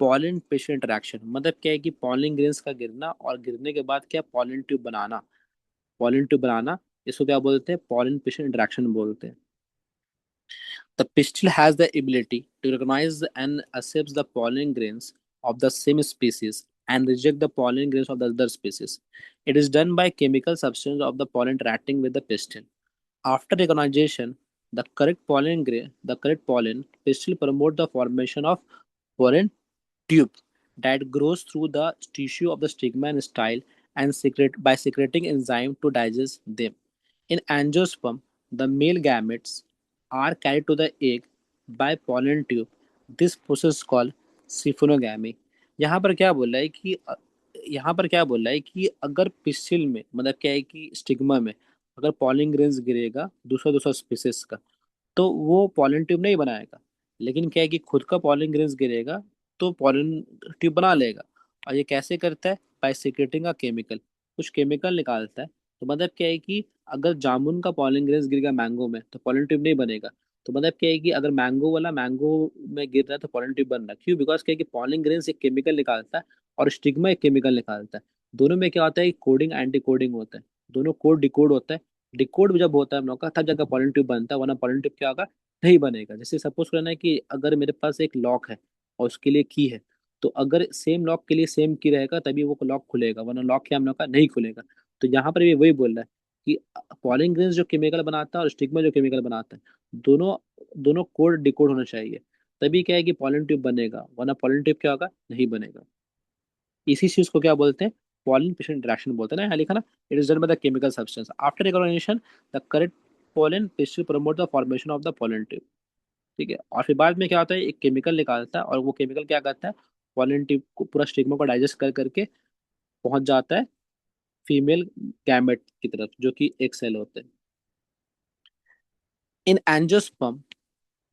S1: pollen pistil interaction। मतलब क्या है कि pollen grains का गिरना और गिरने के बाद क्या pollen tube बनाना, pollen tube बनाना, इसको क्या बोलते हैं, pollen pistil interaction बोलते हैं। The pistil has the ability to recognize and accept the pollen grains of the same species and reject the pollen grains of the other species. It is done by chemical substance of the pollen interacting with the pistil. After recognition, the correct pollen pistil promote the formation of pollen tube that grows through the tissue of the stigma and style and secrete by secreting enzyme to digest them. In angiosperm, the male gametes are carried to the egg by pollen tube. This process is called सिफोनोगैमी। यहाँ पर क्या बोल रहा है कि यहाँ पर क्या बोल रहा है कि अगर पिस्टिल में, मतलब क्या है कि स्टिग्मा में अगर पॉलिन ग्रेन्स गिरेगा दूसरा दूसरा स्पीसीज का, तो वो पॉलन ट्यूब नहीं बनाएगा। लेकिन क्या है कि खुद का पॉलन ग्रेन्स गिरेगा तो पॉलन ट्यूब बना लेगा। और ये कैसे करता है, बाय सिक्रेटिंग का केमिकल, कुछ केमिकल निकालता है। तो मतलब क्या है कि अगर जामुन का पॉलन ग्रेन्स गिर गया मैंगो में तो पॉलन ट्यूब नहीं बनेगा। तो मतलब क्या है कि अगर मैंगो वाला मैंगो में गिर रहा है तो पॉलन ट्यूब बन रहा है, क्यों, बिकॉज क्या है कि पॉलन ग्रेन्स एक केमिकल निकालता है और स्टिग्मा एक केमिकल निकालता है। दोनों में क्या होता है, कोडिंग एंटी कोडिंग होता है, दोनों कोड डिकोड होता है। डिकोड जब होता है हम लोग का तब जाकर पॉलिन ट्यूब बनता है, वरना पॉलिन ट्यूब क्या होगा, नहीं बनेगा। जैसे सपोज करना है कि अगर मेरे पास एक लॉक है और उसके लिए की है, तो अगर सेम लॉक के लिए सेम की रहेगा तभी वो लॉक खुलेगा, वरना लॉक क्या हम लोग का नहीं खुलेगा। तो यहाँ पर भी वही बोल रहा है कि पॉलिन ग्रेन्स जो केमिकल बनाता है और स्टिग्मा जो केमिकल बनाता है, दोनों दोनों कोड डिकोड होना चाहिए, तभी क्या है कि पॉलिन ट्यूब बनेगा, वरना पॉलिन ट्यूब क्या होगा, नहीं बनेगा। इसी चीज को क्या बोलते हैं, पॉलिन फिशन इंटरेक्शन बोलते हैं ना, यहाँ लिखा ना, it is done by the chemical substance after recognition, the correct pollen pistil promote the formation of the pollen tube. ठीक है, और फिर बाद में क्या होता है, एक केमिकल निकालता है और वो केमिकल क्या करता है, पोलन ट्यूब को पूरा स्टिग्मा को डाइजेस्ट कर करके पहुंच जाता है फीमेल गैमेट की तरफ, जो कि एक सेल होते हैं। इन एंजियोस्पर्म,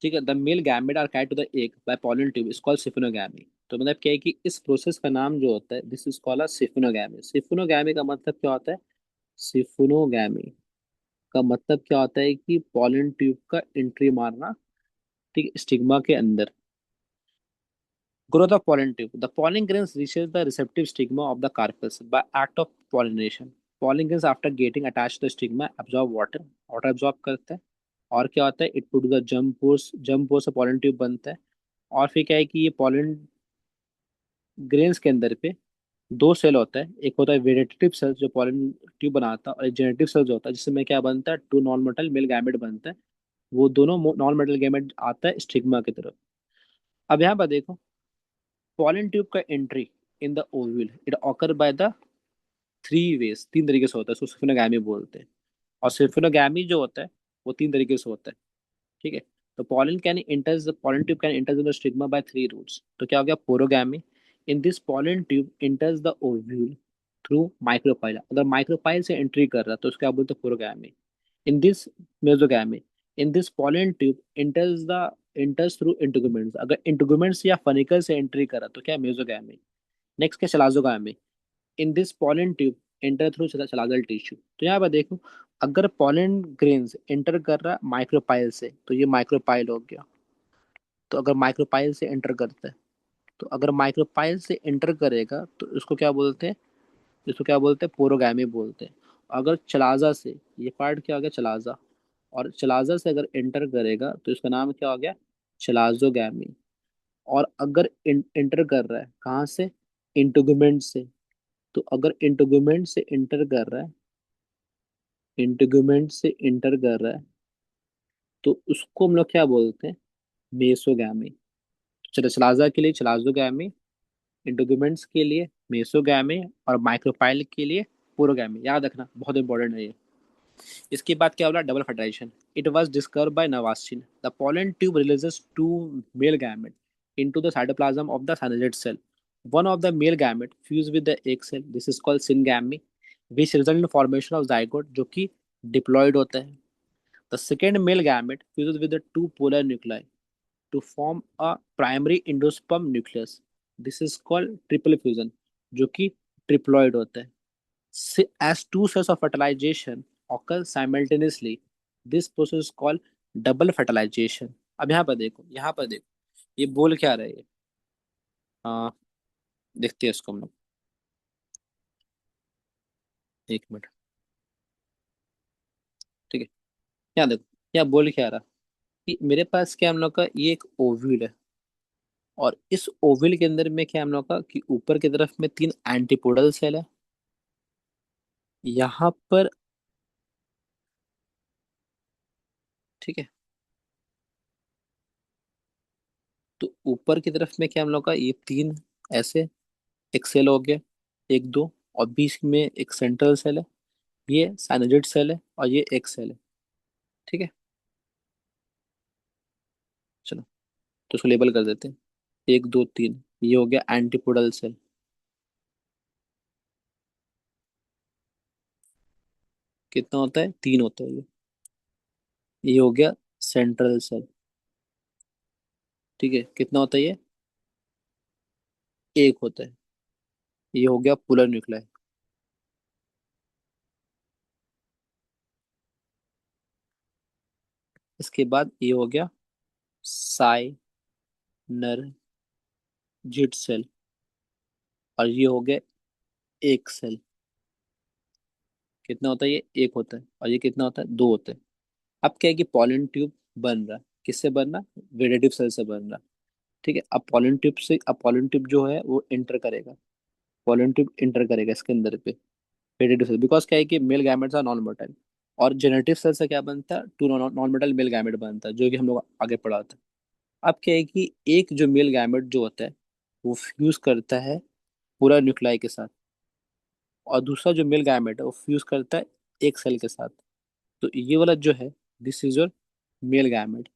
S1: ठीक है, the male gamete are carried to the egg by pollen tube is called siphonogamy. तो मतलब क्या है कि इस प्रोसेस का नाम जो होता है, दिस इज कॉल्ड अ सिफोनोगैमी। सिफोनोगैमी का मतलब क्या होता है, सिफोनोगैमी का मतलब क्या होता है कि पॉलन ट्यूब का एंट्री मारना, ठीक, स्टिग्मा के अंदर। Growth of pollen tube. The pollen grains reaches the receptive stigma of the carpus by act of pollination. Pollen grains after getting attached to the stigma absorb water, water absorb करते हैं, और क्या होता है, it put the jump pores से pollen tube बनता है। और फिर क्या है कि ये pollen ग्रेन्स के अंदर पे दो सेल होता है, एक होता है वेजिटेटिव सेल जो pollen ट्यूब बनाता है, और एक जेनेटिव सेल जो होता है जिसमें क्या बनता है, two non motile male gamete बनता है। वो दोनों नॉन मेटल गैमेट आता है स्टिग्मा की तरफ। अब यहाँ पर देखो, पॉलन ट्यूब का entry in the ovule it occur by the three ways, तीन तरीके से होता है, उसको सिफिनोगैमी बोलते हैं। और सिफिनोगैमी जो होता है वो तीन तरीके से होता है। ठीक है, तो pollen tube can enter the stigma by three routes। तो क्या हो गया, porogamy, in this pollen tube enters the ovule through micropyle. अगर माइक्रोपाइल से एंट्री कर रहा है तो उसको क्या बोलते हैं, porogamy. In this mesogamy, in this pollen tube enters through integuments. अगर इंटीग्यूमेंट्स या फनिकल से एंट्री करा तो क्या, मेसोगैमी। नेक्स्ट क्या, chalazogamy. In this pollen tube enter through chalazal tissue. तो यहाँ पर देखो, अगर पॉलन ग्रेन्स एंटर कर रहा है माइक्रोपाइल से तो ये माइक्रोपाइल हो गया। तो अगर माइक्रोपाइल से एंटर करता है, तो अगर माइक्रोपाइल से एंटर करेगा तो इसको क्या बोलते हैं, इसको क्या बोलते हैं, पोरोगैमी बोलते हैं। अगर चलाजा से, ये पार्ट क्या हो गया, चलाजा, और चलाजा से अगर एंटर करेगा तो इसका नाम क्या हो गया, चलाजोगैमी। और अगर एंटर कर रहा है कहाँ से, इंटीग्यूमेंट से, तो अगर इंटीग्यूमेंट से एंटर कर रहा है, इंटीग्यूमेंट से एंटर कर रहा है तो उसको हम लोग क्या बोलते हैं, मेसोगैमी। चलो, चलाजा के लिए चलाजोगैमी, इंटीग्यूमेंट्स के लिए मेसोगैमी, और माइक्रोपाइल के लिए पुरोगैमी। याद रखना, बहुत इंपॉर्टेंट है ये। इसके बाद क्या बोला, double fertilization. It was discovered by Nawaschin. The pollen tube releases two male gamete into the cytoplasm of the syncytial cell. One of the male gamete fuse with the egg cell. This is called syngamy, which result in formation of zygote जो कि diploid होता है. The second male gamete fuses with the two polar nuclei to form a primary endosperm nucleus. This is called triple fusion जो कि triploid होता है. As two cells of fertilization occur simultaneously, this process is called double fertilization. अब यहाँ पर देखो, यहाँ पर देखो, ये बोल क्या रहे हैं, हाँ, देखते हैं इसको हम लोग। एक मिनट, ठीक है। यहाँ देखो, यहाँ बोल क्या रहा कि मेरे पास क्या हम लोग का ये एक ओव्यूल है, और इस ओव्यूल के अंदर में क्या हम लोग का कि ऊपर की तरफ में तीन एंटीपोडल सेल है। यहाँ पर, ठीक है, तो ऊपर की तरफ में क्या हम लोग का ये तीन ऐसे एक सेल हो गया, एक दो, और बीच में एक सेंट्रल सेल है, ये साइनोजेट सेल है, और ये एक सेल है। ठीक है, चलो, तो इसको लेबल कर देते हैं, एक दो तीन, ये हो गया एंटीपोडल सेल। कितना होता है, तीन होता है ये हो गया सेंट्रल सेल। ठीक है, कितना होता है ये, एक होता है, ये हो गया पोलर न्यूक्लियाई। इसके बाद ये हो गया साइनरजिड सेल, और ये हो गया एक सेल। कितना होता है ये, एक होता है, और ये कितना होता है, दो होते हैं। अब क्या है कि पॉलन ट्यूब बन रहा है, किससे बन रहा है, वेजिटेटिव सेल से बन रहा है। ठीक है, अब पॉलन ट्यूब जो है वो इंटर करेगा, पॉलन ट्यूब इंटर करेगा इसके अंदर पे वेजिटेटिव सेल, बिकॉज क्या है कि male gametes are non motile. और जेनेटिव सेल से क्या बनता है, two non motile male gamete बनता है, जो कि हम लोग आगे पढ़ा था। अब क्या है कि एक जो मेल गैमेट जो होता है वो फ्यूज करता है पूरा न्यूक्लियाई के साथ, और दूसरा जो मेल गैमेट है वो फ्यूज करता है एक सेल के साथ। तो ये वाला जो है, this is your male gamete,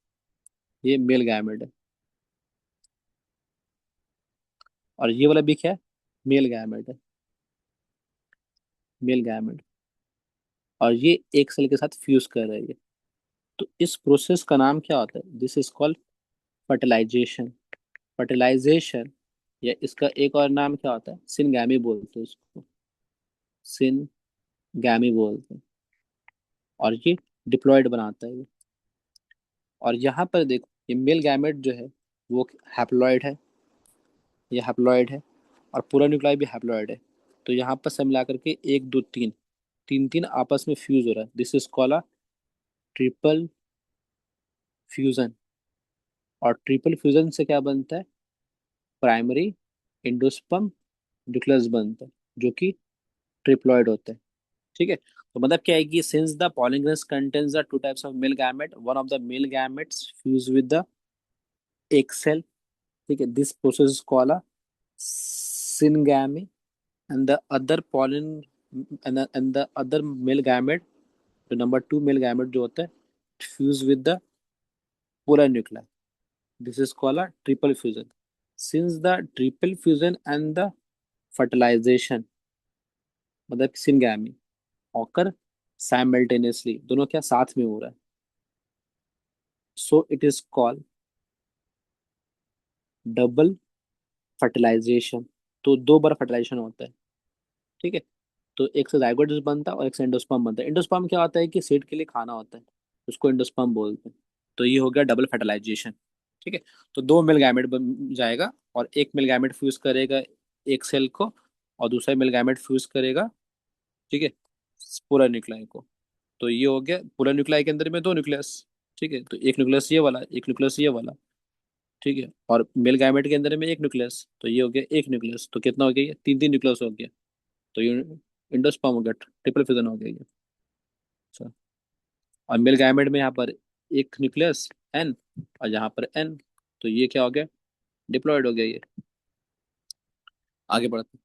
S1: ये मेल गैमेट है। और ये वाला भी क्या है, मेल गैमेट है, मेल गैमेट। और ये एक सेल के साथ फ्यूज कर रहा है ये। तो इस प्रोसेस का नाम क्या होता है, this is called fertilization. Fertilization, या इसका एक और नाम क्या होता है, सिनगैमी बोलते हैं इसको, सिनगैमी बोलते हैं। और ये डिप्लॉयड बनाता है ये। और यहाँ पर देखो, ये मेल गैमेट जो है वो हैप्लॉयड है, ये हैप्लॉयड है, और पूरा न्यूक्लियाई भी हैप्लॉयड है। तो यहाँ पर सब मिला करके एक दो तीन, तीन तीन आपस में फ्यूज हो रहा है, this is called a triple fusion. और ट्रिपल फ्यूजन से क्या बनता है, प्राइमरी एंडोस्पर्म न्यूक्लियस बनता है, जो कि ट्रिप्लॉइड होता है। ठीक है, तो मतलब क्या है कि since the pollen grains contains the two types of male gamete, one of the male gametes fuse with the egg cell. ठीक है, this process is called a syngamy, and the other pollen, and the other male gamete, the number two male gamete जो होता है fuse with the polar nuclei. This is called a triple fusion. Since the triple fusion and the fertilization, मतलब syngamy occur simultaneously, दोनों क्या साथ में हो रहा है, so it is called double fertilization. तो दो बार फर्टिलाइजेशन होता है, ठीक है। तो एक से जाइगोट बनता है और एक से एंडोस्पर्म बनता है। एंडोस्पर्म क्या होता है कि सीड के लिए खाना होता है, उसको एंडोस्पर्म बोलते हैं। तो ये हो गया डबल फर्टिलाइजेशन, ठीक है। तो दो मिल गैमेट बन जाएगा, और एक मिल गैमेट फ्यूज करेगा एक सेल को, और दूसरा मिल गैमेट फ्यूज करेगा, ठीक है, पूरा न्यूक्लियाई को। तो ये हो गया पूरा न्यूक्लियाई के अंदर में दो न्यूक्लियस, ठीक है। तो एक न्यूक्लियस ये वाला, एक न्यूक्लियस ये वाला, ठीक है। और मेल गामेट के अंदर में एक न्यूक्लियस, तो ये हो गया एक न्यूक्लियस। तो कितना हो गया, ये तीन तीन न्यूक्लियस हो गया। तो ये इंडोस्पर्म हो गया, ट्रिपल फ्यूजन हो गया ये। अच्छा। और मेल गामेट में यहाँ पर एक न्यूक्लियस एन, और यहाँ पर एन, तो ये क्या हो गया, डिप्लॉयड हो गया ये। आगे बढ़ते हैं।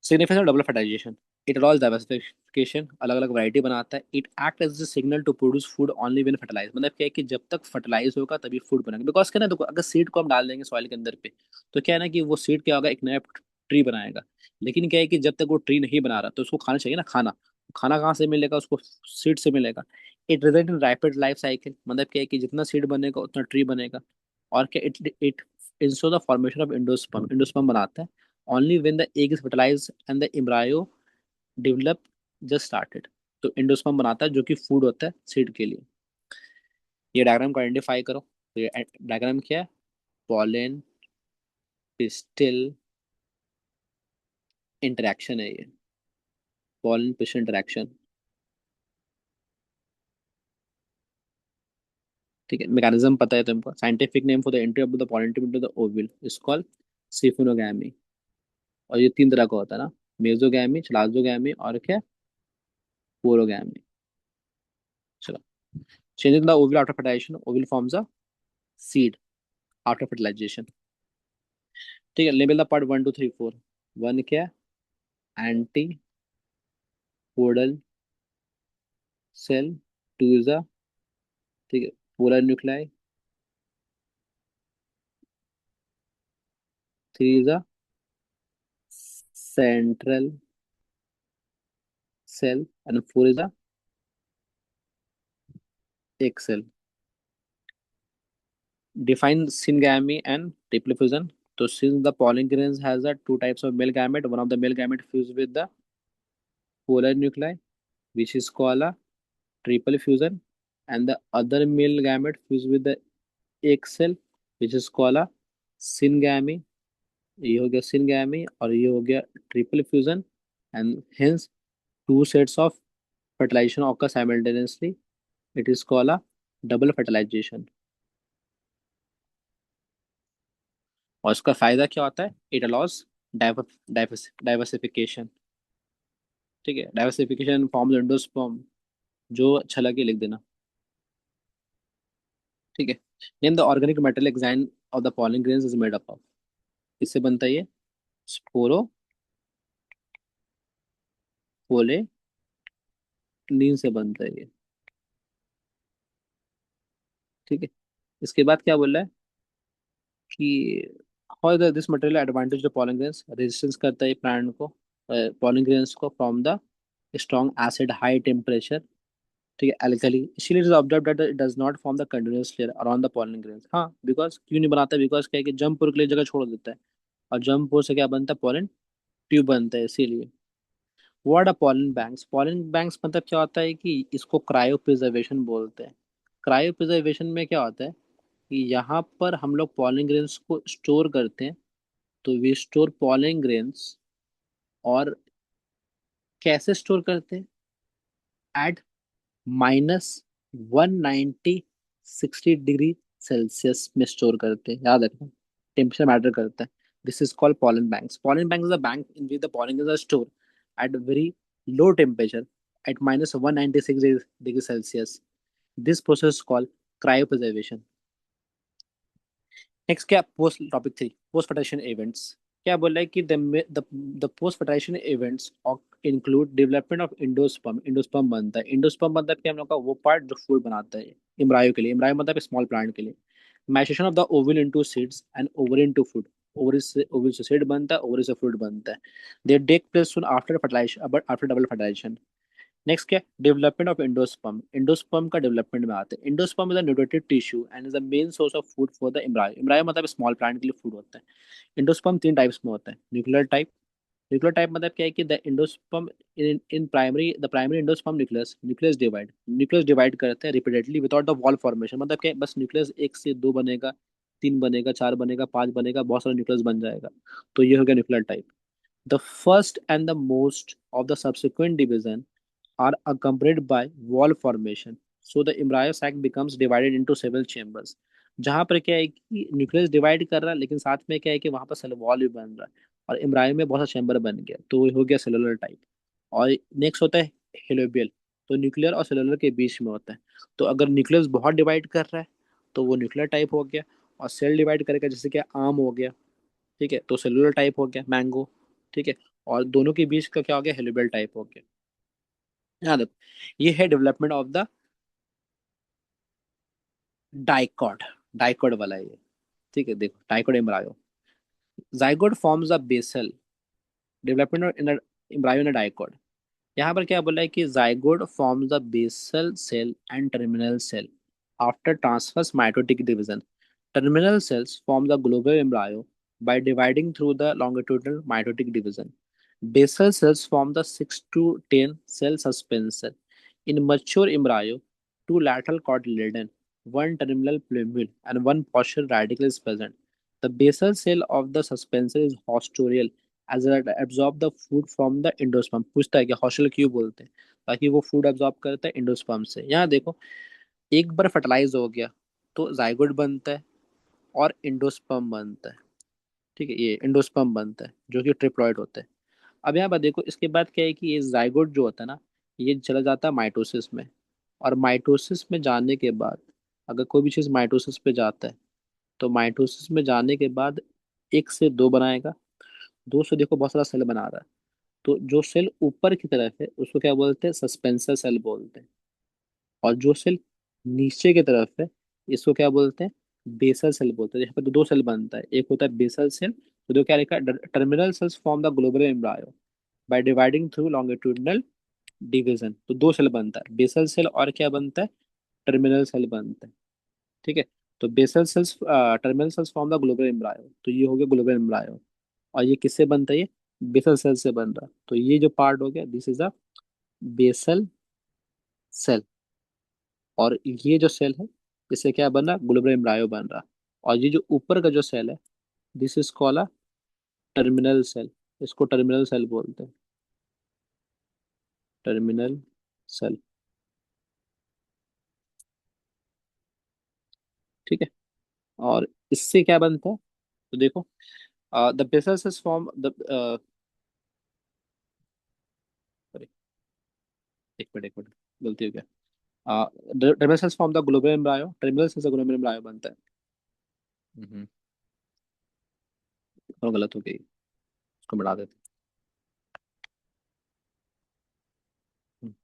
S1: Significance of double fertilization, it allows diversification, अलग अलग वैरायटी बनाता है। It act as a signal to produce food only when fertilize, मतलब क्या है कि जब तक फर्टिलाइज होगा तभी फूड बनेगा। बिकॉज क्या है ना, देखो अगर सीड को हम डाल देंगे सॉइल के अंदर पे, तो क्या है ना कि वो सीड क्या होगा, एक नया ट्री बनाएगा। लेकिन क्या है कि जब तक वो ट्री नहीं बना रहा तो उसको खाना चाहिए ना, खाना। खाना कहाँ से मिलेगा उसको, सीड से मिलेगा। It result in rapid life cycle, मतलब क्या है कि जितना सीड बनेगा उतना ट्री बनेगा। और क्या, it ensure the formation of endosperm, endosperm बनाता है only when the egg is fertilized and the embryo develop just started। तो एंडोस्पर्म बनाता है जो कि फूड होता है सीड के लिए। ये डायग्राम को आइडेंटिफाई करो। तो ये डायग्राम क्या है, पॉलन पिस्टिल इंटरेक्शन है ये, पॉलन पिस्टिल इंटरेक्शन, ठीक है। मैकेनिज्म पता है तुमको, scientific name for the entry of the pollen tube into the ovule is called siphonogamy. और ये तीन तरह का होता है ना, मेसोगैमी, चलाजोगैमी, और क्या, पोरोगैमी। चलो, change in the ovule after fertilization, ovule forms a seed after fertilization, ठीक है। Level the part 1 2 3 4। वन क्या है, antipodal cell, two is a, ठीक है, polar nuclei, three is a central cell, and four is a egg cell. Define syngamy and diplofusion. So since the pollen grains has a two types of male gamete, one of the male gamete fused with the polar nuclei, which is called a triple fusion, and the other male gamete fused with the egg cell, which is called a syngamy। ये हो गया syngamy और ये हो गया triple fusion, and hence two sets of fertilization occur simultaneously, it is called a double fertilization। और इसका फायदा क्या होता है, इट अलाउज डाइवर्सिफिकेशन, ठीक है। डाइवर्सिफिकेशन फॉर्म्स एंडोस्पर्म, जो अच्छा लगे लिख देना, ठीक है। Name the organic material exine of the pollen grains is made up of, इससे बनता है ये स्पोरो पोलेनिन से बनता है ये, ठीक है। इसके बाद क्या बोल रहा है कि how this material advantage the pollen grains, resistance करता है प्लांट को, पॉलन ग्रेन्स को from the strong acid high temperature, ठीक है, एल्कली। इसीलिए it is observe that it does not form the continuous layer around the pollen grains. हाँ, because क्यों नहीं बनाता, बिकॉज क्या है कि जंप के लिए जगह छोड़ देता है, और जंप से क्या बनता है, पॉलन ट्यूब बनता है, इसीलिए। What are pollen banks, pollen banks मतलब क्या होता है कि इसको क्रायो प्रिजर्वेशन बोलते हैं। क्रायो प्रिजर्वेशन में क्या होता है कि यहाँ पर हम लोग पॉलन ग्रेन्स को स्टोर करते हैं। तो वी स्टोर पॉलन ग्रेन्स, और कैसे स्टोर करते हैं, एट -190 60 डिग्री सेल्सियस में स्टोर करते हैं, याद रखना, टेम्परेचर मैटर करता है। This is called pollen banks. Pollen bank is a bank in which the pollen is store at very low temperature, at -196 degree Celsius. This process called cryopreservation. Next क्या, post topic 3, post fertilization events. क्या बोल रहा है कि the post fertilization events include development of endosperm, endosperm बनता है। Endosperm मतलब क्या, हम लोग का वो पार्ट जो फूड बनाता है एम्ब्रायो के लिए, एम्ब्रायो मतलब स्मॉल प्लांट के लिए। Maturation of the ovule into seeds and over into food, ovary से सीड बनता है, ओवरी से फ्रूट बनता है। They take place soon after fertilization, but after double fertilization. Next क्या, डेवलपमेंट ऑफ इंडोस्पर्म। इंडोस्पर्म का डेवलपमेंट में आते हैं। Endosperm is a nutritive tissue and is the main source of food for the embryo. Embryo मतलब small plant के लिए food होता है। इंडोस्पर्म तीन टाइप्स में होता है। Nuclear type. न्यूक्लियर टाइप मतलब क्या है कि the endosperm in primary, the primary endosperm nucleus, nucleus divide, nucleus divide करते हैं repeatedly without the wall formation. मतलब क्या है, बस न्यूक्लियस एक से दो बनेगा, तीन बनेगा, चार बनेगा, पांच बनेगा, बहुत सारा न्यूक्लियस बन जाएगा। तो ये हो गया nuclear type. The first and the most of the subsequent division are accompanied by wall formation. So the embryo sac becomes divided into several chambers. जहाँ पर क्या है कि न्यूक्लियस डिवाइड कर रहा है, लेकिन साथ में क्या है कि वहाँ पर सेल वॉल भी बन रहा है, और एम्ब्रायो में बहुत सा चैम्बर बन गया, तो ये हो गया सेलुलर टाइप। और नेक्स्ट होता है हेलोबियल। तो न्यूक्लियर और सेलुलर के बीच में होता है। तो अगर न्यूक्लियस बहुत डिवाइड कर रहा है तो वो न्यूक्लियर टाइप हो गया, और सेल डिवाइड करेगा जैसे कि आम हो गया, ठीक है, तो सेलुलर टाइप हो गया, मैंगो, ठीक है। और दोनों के बीच का क्या हो गया, हेलोबियल टाइप हो गया। ध्यान रखो, ये है development of the dicot. Dicot वाला ये, ठीक है, देखो dicot embryo. Zygote forms the basal, development in embryo in dicot. यहाँ पर क्या बोला है कि zygote forms the basal cell and terminal cell after transverse mitotic division. Terminal cells form the global embryo by dividing through the longitudinal mitotic division. Basal cells form the 6 to 10 cell suspension. In mature embryo, two lateral cotyledon, one terminal plumule, and one posterior radicle is present. The basal cell of the suspension is hostorial as it absorb the food from the endosperm. पूछता है कि hostel क्यों बोलते हैं, ताकि वो food absorb करता है एंडोस्पर्म से। यहाँ देखो, एक बार फर्टिलाइज हो गया तो जाइगोट बनता है और इंडोस्पर्म बनता है, ठीक है, ये इंडोस्पर्म बनता है जो कि ट्रिप्लॉइड होता है। अब यहाँ पर देखो, इसके बाद क्या है कि ये जाइगोट जो होता है ना, ये चला जाता है माइटोसिस में। और माइटोसिस में जाने के बाद, अगर कोई भी चीज़ माइटोसिस पे जाता है, तो माइटोसिस में जाने के बाद एक से दो बनाएगा, दो से देखो बहुत सारा सेल बना रहा है। तो जो सेल ऊपर की तरफ है उसको क्या बोलते हैं, सस्पेंसर सेल बोलते हैं। और जो सेल नीचे की तरफ है इसको क्या बोलते हैं, बेसल सेल बोलते हैं। यहाँ पर दो सेल बनता है, एक होता है बेसल सेल, तो दो क्या लिखा है, terminal cells form the global embryo by dividing through longitudinal division. तो दो सेल बनता है, बेसल सेल और क्या बनता है, टर्मिनल सेल बनता है, ठीक है। तो basal cells, terminal cells form the global embryo, तो ये हो गया ग्लोबल एम्ब्रायो। और ये किससे बनता है, ये बेसल सेल से बन रहा है। तो ये जो पार्ट हो गया, this is a basal cell. और ये जो सेल है, इससे क्या बन रहा, ग्लोबल एम्ब्रायो बन रहा। और ये जो ऊपर का जो सेल है, this is called a terminal cell. इसको टर्मिनल सेल बोलते हैं, टर्मिनल सेल, ठीक है। और इससे क्या बनता है, तो देखो, the basal cells form the, sorry, एक मिनट गलती हो गया। Terminal cells form the global embryo, terminal cell से ग्लोबल एम्ब्रायो बनता है। हम्म, और गलत हो गई, इसको बढ़ा देते हैं। हम्म,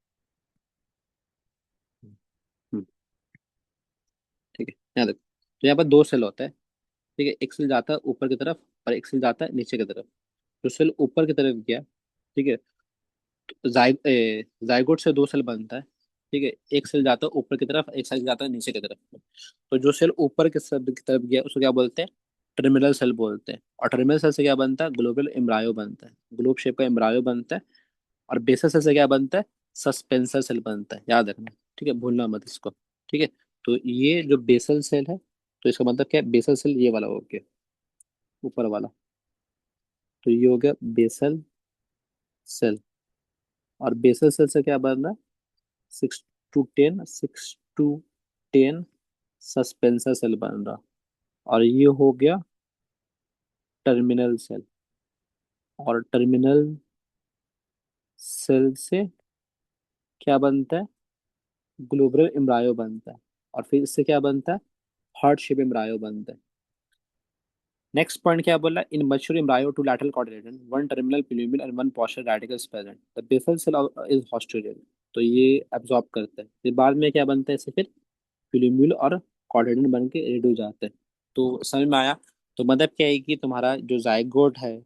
S1: हम्म, ठीक है, यहाँ देखो, तो यहाँ पर दो सेल होता है, ठीक है। एक सेल जाता है ऊपर की तरफ और एक सेल जाता है नीचे की तरफ। जो सेल ऊपर की तरफ गया, ठीक है, तो जाइगोट से दो सेल बनता है, ठीक है। एक सेल जाता है ऊपर की तरफ, एक सेल जाता है नीचे की तरफ। तो जो सेल ऊपर की तरफ गया उसको क्या बोलते हैं, टर्मिनल सेल बोलते हैं। और टर्मिनल सेल से क्या बनता है, ग्लोबल एम्ब्रायो बनता है, ग्लोब शेप का एम्ब्रायो बनता है। और बेसल सेल से क्या बनता है, सस्पेंसर सेल बनता है, याद रखना, ठीक है, भूलना मत इसको, ठीक है। तो ये जो बेसल सेल है, तो इसका मतलब क्या है, बेसल सेल ये वाला हो गया, ऊपर वाला। तो ये हो गया बेसल सेल। और बेसल सेल से क्या बन रहा है, 6 to 10 सस्पेंसर सेल बन रहा। और ये हो गया टर्मिनल सेल। और टर्मिनल सेल से क्या बनता है, ग्लोबुलर एम्ब्रायो बनता है। और फिर इससे क्या बनता है, हार्ट शेप एम्ब्रायो बनता है। नेक्स्ट पॉइंट क्या बोला, in mature embryo two lateral cotyledon, one terminal plumule and one poster radicle is present, the basal cell is haustorial. तो ये एब्जॉर्ब करता है, फिर बाद में क्या बनता है, इससे फिर प्लूमिल और कोटिलेडन बन के रेडी हो जाते हैं। तो समझ में आया। तो मतलब क्या है कि तुम्हारा जो जाइगोट है,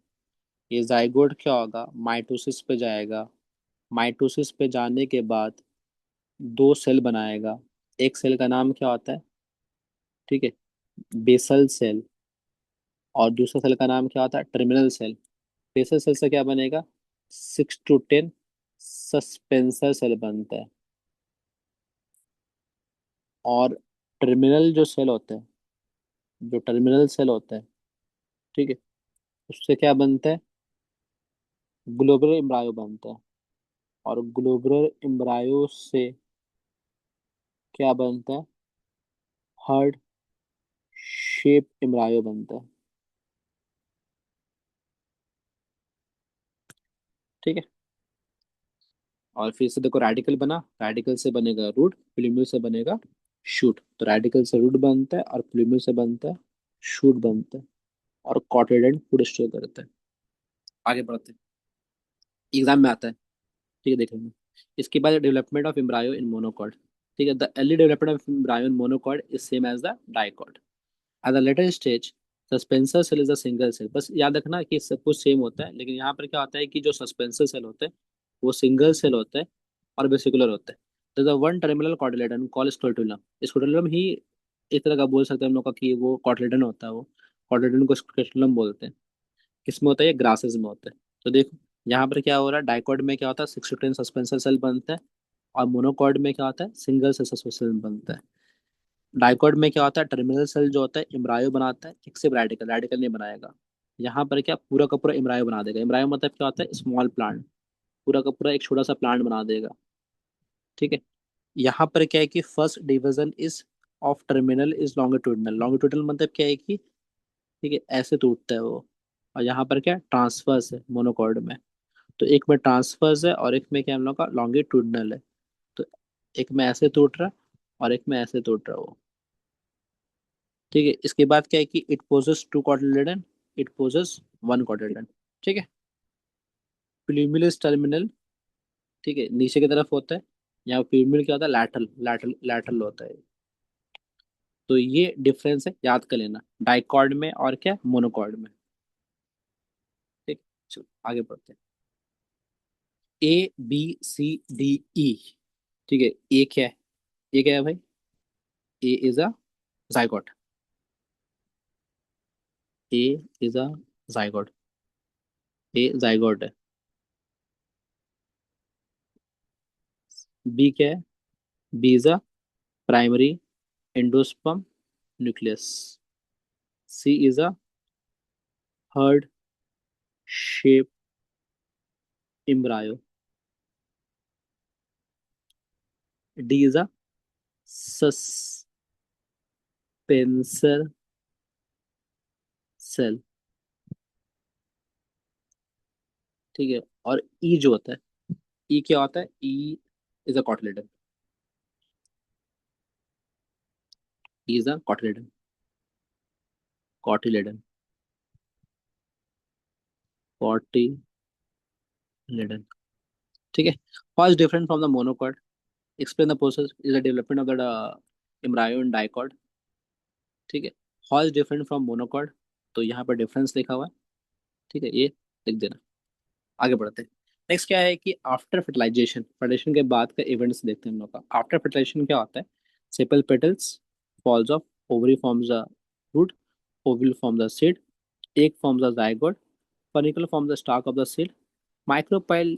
S1: ये जाइगोट क्या होगा, माइटोसिस पे जाएगा। माइटोसिस पे जाने के बाद दो सेल बनाएगा। एक सेल का नाम क्या होता है, ठीक है, बेसल सेल। और दूसरा सेल का नाम क्या होता है, टर्मिनल सेल। बेसल सेल से क्या बनेगा, 6 to 10 सस्पेंसर सेल बनता है। और टर्मिनल जो सेल होता है, जो टर्मिनल सेल होता है, ठीक है, उससे क्या बनता है, ग्लोबुलर एम्ब्रायो बनता है। और ग्लोबुलर एम्ब्रायो से क्या बनता है, हार्ट शेप एम्ब्रायो बनता है। ठीक है। और फिर से देखो, रेडिकल बना, रेडिकल से बनेगा रूट, प्लूमेल से बनेगा शूट। तो रेडिकल से रूट बनता है और प्लूमेल से बनता है शूट बनता है। और कॉटिलेडन फूड स्टोर करता है। आगे बढ़ते हैं, एग्जाम में आता है। ठीक है, देखेंगे। इसके बाद development of embryo in monocot. ठीक है, the early development of embryo in monocot is same as the dicot. At the later stage suspensor cell is a single cell. बस याद रखना कि सब कुछ सेम होता है, लेकिन यहाँ पर क्या होता है कि जो सस्पेंसर सेल होते हैं वो सिंगल सेल होते हैं और वेसिकुलर होते हैं। तो the one terminal cotyledon call scutellum. Scutellum ही एक तरह का बोल सकते हैं हम लोग का कि वो कॉटिलेडन होता है। वो कॉटिलेडन को स्क्रोटुलम बोलते हैं। किसमें होता है, ये ग्रासेस में होता है। तो देखो, यहाँ पर क्या हो रहा है, डाइकॉट में क्या होता है, 6 to 10 सस्पेंसर सेल बनता है। और मोनोकॉट में क्या होता है, सिंगल सेल सस्पेंसर सेल बनता है। डाइकॉट में क्या होता है, टर्मिनल सेल जो होता है एम्ब्रायो बनाता है, एक्सेप्ट रेडिकल, रेडिकल नहीं बनाएगा। यहाँ पर क्या पूरा का पूरा एम्ब्रायो बना देगा। एम्ब्रायो मतलब क्या होता है, स्मॉल प्लांट। पूरा का पूरा एक छोटा सा प्लांट बना देगा। ठीक है। यहाँ पर क्या है कि first division is of terminal is longitudinal. Longitudinal मतलब क्या है कि, ठीक है, ऐसे टूटता है वो। और यहाँ पर क्या ट्रांसफर्स है मोनोकॉर्ड में। तो एक में ट्रांसफर्स है और एक में क्या हम लोग का लॉन्गिट्यूडनल है। तो एक में ऐसे टूट रहा है और एक में ऐसे टूट रहा है वो। ठीक है। इसके बाद क्या है कि it possesses two cotyledon, it possesses one cotyledon. ठीक है। प्लूमिलस टर्मिनल, ठीक है, नीचे की तरफ होता है। यहाँ प्लूमिल क्या होता है, लैटरल, लैटरल लैटरल होता है। तो ये डिफरेंस है, याद कर लेना, डाइकॉर्ड में और क्या मोनोकॉर्ड में। ठीक। चलो आगे बढ़ते हैं। ABCDE। ठीक है। ए क्या है, ए क्या है भाई, A is a zygote. A is a zygote. A zygote है। बी क्या है, B is a primary endosperm nucleus. C is a heart shape embryo. D is a suspensor cell. ठीक है। और ई जो होता है, ई क्या होता है, E is a cotyledon. E is a cotyledon, cotyledon, cotyledon. ठीक है। How is different from the monocot, explain the process is the development of the embryo in dicot. ठीक है। How is different from monocot, तो यहाँ पर difference लिखा हुआ है। ठीक है, ये लिख देना। आगे बढ़ते हैं। नेक्स्ट क्या है कि आफ्टर फर्टिलाइजेशन, फर्टिलाइजेशन के बाद का इवेंट्स देखते हैं हम लोग का। आफ्टर फर्टिलाइजेशन क्या होता है, sepal petals falls off, ovary forms the root, ovule form the seed, egg forms the zygote, funicle forms the stalk of the seed, micropyle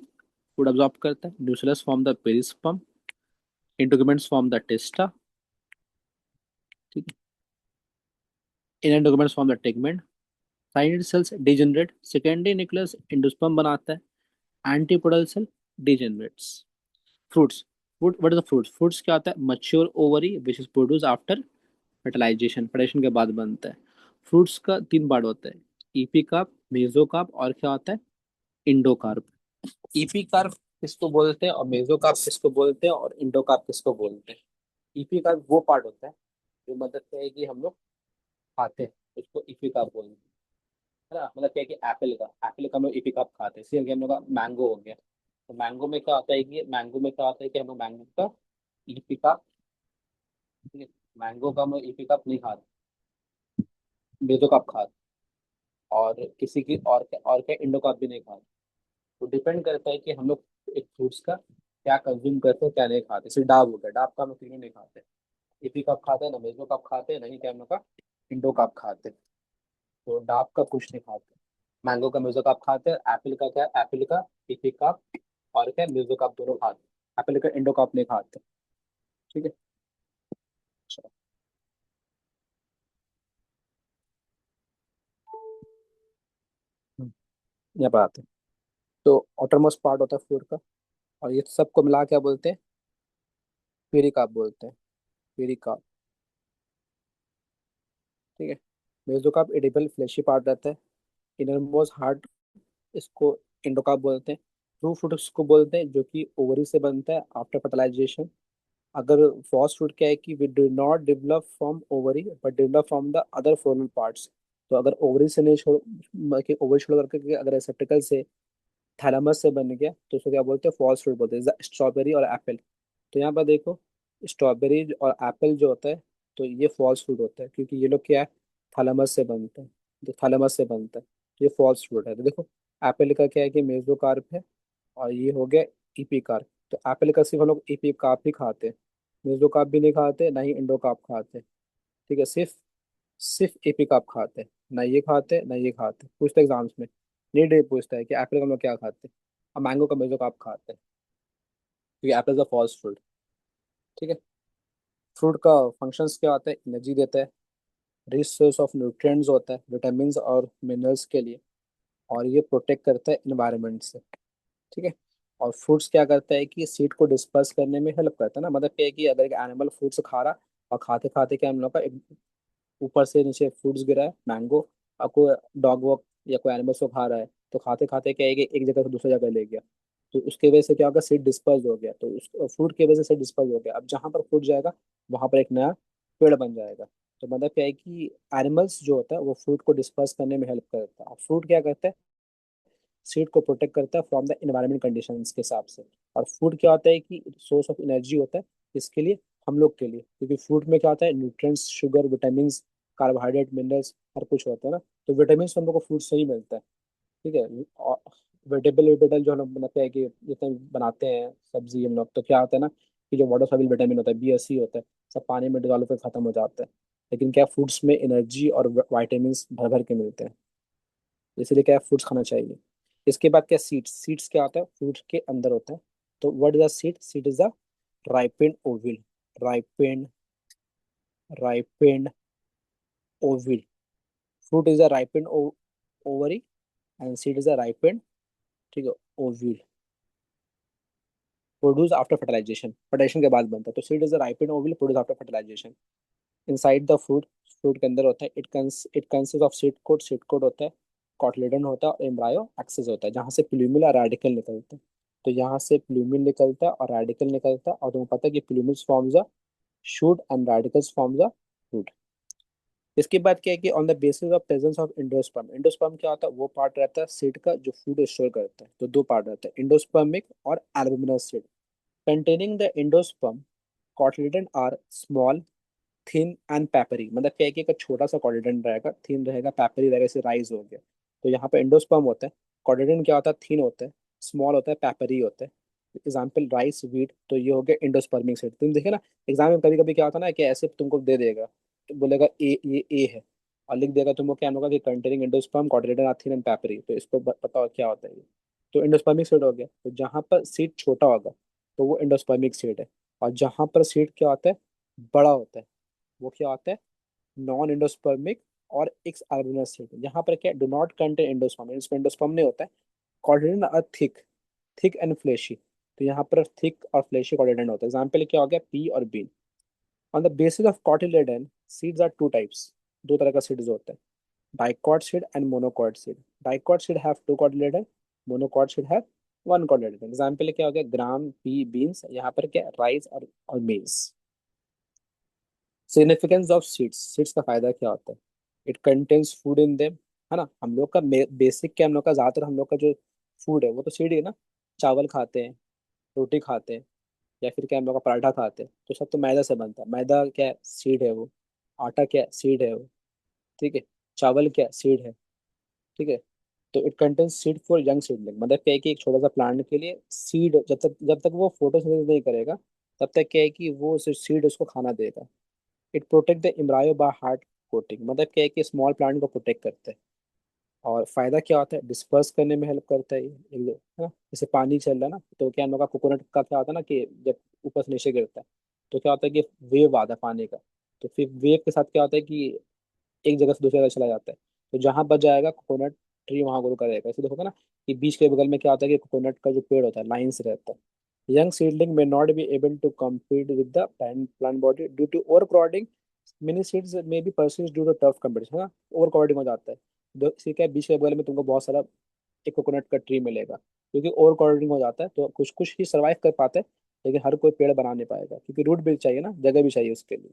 S1: would absorb करता है, nucleus form the perisperm, integuments form the testa. ठीक है। Inner integuments form the tegmen. Synergid cells degenerate, secondary nucleus endosperm बनाता है। Antipodal cell degenerates. Fruits, fruit, what is the fruits, fruits क्या होता है, mature ovary which is produce after fertilization, fertilization के बाद बनता है। फ्रूट्स का 3 पार्ट होता है, ईपीकार्प, मेसोकार्प और क्या होता है, इंडोकार्प। ईपीकार्प किसको बोलते हैं और मेसोकार्प किसको बोलते हैं और इंडोकार्प किसको बोलते हैं। ईपीकार्प वो पार्ट होता है जो मतलब क्या है कि हम लोग खाते हैं, उसको ईपीकार्प बोलते हैं। है ना, मतलब क्या है कि एप्पल का हम लोग ईपीकार्प खाते हैं। इसी हम लोग का मैंगो हो गया। तो मैंगो में क्या होता है कि, मैंगो में क्या होता है कि हम लोग मैंगो का ईपीकार्प, ठीक है, मैंगो का हम लोग ईपीकार्प नहीं खाते, मेसोकार्प खाते हैं। और किसी की और क्या इंडो कार्ब भी नहीं खाते। तो डिपेंड करता है कि हम लोग एक फ्रूट्स का क्या कंज्यूम करते हैं क्या नहीं खाते। जैसे डाब हो गया, डाब का हम लोग तीनों नहीं खाते। इपी कप खाते हैं ना, मेजो कप खाते हैं, नहीं क्या हम लोग का इंडो कप खाते हैं। तो डाब का कुछ नहीं खाते। मैंगो का मेजो कप खाते हैं, एप्पल का क्या, एप्पल का इपी कप और क्या मेजो कप दोनों खाते हैं। एप्पल का इंडो कप नहीं खाते। ठीक है। चलो, यहाँ पर आते हैं। तो ऑटरमोस्ट पार्ट होता है फ्रूट का, और ये सबको मिला क्या बोलते हैं, पेरी काप बोलते हैं। पेरी काप। ठीक है। मेजो काप एडिबल फ्लैशी पार्ट रहता है। इनरमोस्ट हार्ड, इसको इंडोकाप बोलते हैं। ट्रू फ्रूट उसको बोलते हैं जो कि ओवरी से बनता है आफ्टर फर्टिलाइजेशन। अगर फॉस फ्रूट क्या है कि we do not develop from ovary but develop from the other floral parts. तो अगर ओवरी से नहीं छोड़ के ओवरी छोड़ करके अगर रेसेप्टिकल से थैलेमस से बन गया तो उसको क्या बोलते हैं, फॉल्स फ्रूट बोलते हैं। स्ट्रॉबेरी और एप्पल। तो यहाँ पर देखो, स्ट्रॉबेरी और एप्पल जो होता है, तो ये फॉल्स फ्रूट होता है क्योंकि ये लोग क्या है, थैलेमस से बनते हैं। तो थैलेमस से बनता है, तो ये फॉल्स फ्रूट है। तो देखो, एप्पल का क्या है कि मेसोकार्प है, और ये हो गया इपिकार्प। तो एप्पल का सिर्फ हम लोग इपिकार्प ही खाते हैं, मेसोकार्प भी नहीं खाते, ना ही इंडोकार्प खाते। ठीक है, सिर्फ सिर्फ एपिकार्प खाते हैं। ना ये खाते ना ये खाते। पूछते एग्जाम्स में, नीट ये पूछता है कि एप्पल का हम लोग क्या खाते हैं, और मैंगो का मेसोकार्प खाते हैं, क्योंकि एप्पल का फॉल्स फ्रूट। ठीक है। फ्रूट का फंक्शंस क्या होता है, एनर्जी देता है, रिच सोर्स ऑफ न्यूट्रिएंट्स होता है विटामिन और मिनरल्स के लिए, और ये प्रोटेक्ट करता है इन्वायरमेंट से। ठीक है। और फ्रूट्स क्या करता है कि सीड को डिस्पर्स करने में हेल्प करता है ना। मतलब क्या है कि अगर एक एनिमल फ्रूट्स खा रहा, और खाते खाते क्या हम लोग का एक ऊपर से नीचे फ्रूट्स गिरा है मैंगो, और कोई डॉग वॉग या कोई एनिमल को खा रहा है, तो खाते खाते क्या है कि एक जगह से दूसरी जगह ले गया, तो उसके वजह से क्या होगा, सीड डिस्पर्स हो गया, तो उस फ्रूट की वजह से डिस्पर्स हो गया। अब जहाँ पर फ्रूट जाएगा वहां पर एक नया पेड़ बन जाएगा। तो मतलब क्या है कि एनिमल्स जो होता है वो फ्रूट को डिस्पर्स करने में हेल्प करता है, और फ्रूट क्या करता है, सीड को प्रोटेक्ट करता है फ्रॉम द इन्वायरमेंट कंडीशंस के हिसाब से। और फूड क्या होता है कि सोर्स ऑफ एनर्जी होता है इसके लिए, हम लोग के लिए, क्योंकि फूड में क्या होता है, nutrients, sugar, vitamin, carbohydrate, minerals, हर कुछ होता है ना। तो विटामिन हम लोग को फूड से ही मिलता है। ठीक है। और वेजिटेबल वेजिटेबल जो हम लोग बनाते हैं कि जितने बनाते हैं सब्जी हम लोग, तो क्या होता है ना कि जो वाटर सॉल्युबल विटामिन होता है, BSC होता है, सब पानी में डिजॉल्व होकर खत्म हो जाता है। लेकिन क्या फ्रूट्स में एनर्जी और वाइटामिन भर भर के मिलते हैं, इसीलिए क्या फ्रूट्स खाना चाहिए। इसके बाद क्या, सीड्स। सीड्स क्या होता है, फ्रूट के अंदर होता है। तो what is the seed, seed is the ripened ovule, ripened, ripened ovule. Fruit is a ripened ovary, and seed is a ripened, ठीक है, ovule, produce after fertilization, fertilization के बाद बनता है। तो seed is a ripened ovule produce after fertilization inside the fruit. Fruit के अंदर होता है, it consist of seed coat, seed coat होता है, कॉटलेडन होता है, और एम्ब्रायो एक्सिस होता है, जहाँ से प्लूमिल और रेडिकल निकलते हैं। तो यहाँ से प्लूमिल निकलता है और रेडिकल निकलता है, और तुम्हें पता है कि plumules forms a shoot and radicles forms a fruit. इसके बाद क्या है कि on the basis of presence of endosperm, endosperm क्या होता है, वो पार्ट रहता है सीड का जो फूड स्टोर करता है। तो दो पार्ट रहता है, इंडोस्पर्मिक और albuminous seed. Containing the endosperm, cotyledon are small, thin and papery. मतलब क्या है कि एक छोटा सा कॉर्डिडेंट रहेगा, थिन रहेगा, पेपरी रहेगा, इसे राइज हो गया। तो यहाँ पे एंडोस्पर्म होता है, कॉर्डिडेंट क्या होता है, थिन होता है, स्मॉल होता है, पेपरी होता है। एग्जाम्पल राइस, व्हीट, तो ये हो गया इंडोस्पर्मिक सेट। तुम देखिए ना, एग्जाम में कभी कभी क्या होता है ना कि ऐसे तुमको दे देगा, तो बोलेगा ए, ये ए है, और लिख देगा तुमको क्या होगा कि containing endosperm, cotyledon are thin and papery. तो इसको पता हो क्या होता है ये। तो इंडोस्पर्मिक सीड हो गया। तो जहाँ पर सीड छोटा होगा तो वो इंडोस्पर्मिक सीड है, और जहाँ पर सीड क्या होता है, बड़ा होता है, वो क्या होता है, नॉन एंडोस्पर्मिक और एक्स आर्बोनस सीड। यहाँ पर क्या, डू नॉट कंटेन एंडोस्पर्म, इसमें एंडोस्पर्म नहीं होता है। Cotyledon are thick, thick and fleshy. तो यहाँ पर थिक और फ्लेशी कॉर्डिनेट होता है। एग्जाम्पल क्या हो गया, पी और bean. On the basis of cotyledon, seeds are two types, दो तरह का सीड्स होता है, dicot seed and monocot seed. Dicot seed have two cotyledon, monocot seed have one cotyledon. Example क्या हो गया, ग्राम, पी, बीन्स। यहाँ पर क्या, राइस और मेज। सिग्निफिकेंस ऑफ सीड्स, सीड्स का फायदा क्या होता है, it contains food in them, है ना। हम लोग का बेसिक क्या, हम लोग का ज्यादातर हम लोग का जो फूड है वो तो सीड ही है ना। चावल खाते हैं, रोटी खाते हैं, या फिर क्या हम लोग का पराठा खाते हैं, तो सब तो मैदा से बनता है। मैदा क्या सीड है वो, आटा क्या सीड है वो, ठीक है, चावल क्या सीड है, ठीक है। तो it contains seed for young seedling, मतलब क्या है कि एक छोटा सा प्लांट के लिए सीड, जब तक वो फोटोसिंथेसिस नहीं करेगा तब तक क्या है कि वो सीड उसको खाना देगा। It protect the embryo by hard coating, मतलब क्या है कि स्मॉल प्लांट को प्रोटेक्ट करता है। और फायदा क्या होता है, डिस्पर्स करने में हेल्प करता है ये, है ना। जैसे पानी चल रहा है ना, तो क्या हम लोग का कोकोनट का क्या होता है ना कि जब ऊपर से नीचे गिरता है तो क्या होता है कि वेव आता है पानी का। तो फिर वेव के साथ क्या होता है कि एक जगह से दूसरी जगह चला जाता है। तो जहां बच जाएगा कोकोनट ट्री वहां ग्रो करेगा। इसलिए होगा ना कि बीच के बगल में क्या होता है कि कोकोनट का जो पेड़ होता है लाइन से रहता है। Young seedling may not be able to compete with the plant body due to overcrowding. Many seeds may be persist due to tough competition, है ना। ओवरक्राउडिंग हो जाता है। इसी के बीच के बगल में तुमको बहुत सारा एक कोकोनट का ट्री मिलेगा, क्योंकि ओवरक्राउडिंग हो जाता है तो कुछ कुछ ही सर्वाइव कर पाते हैं। लेकिन हर कोई पेड़ बना नहीं पाएगा, क्योंकि रूट भी चाहिए ना, जगह भी चाहिए उसके लिए।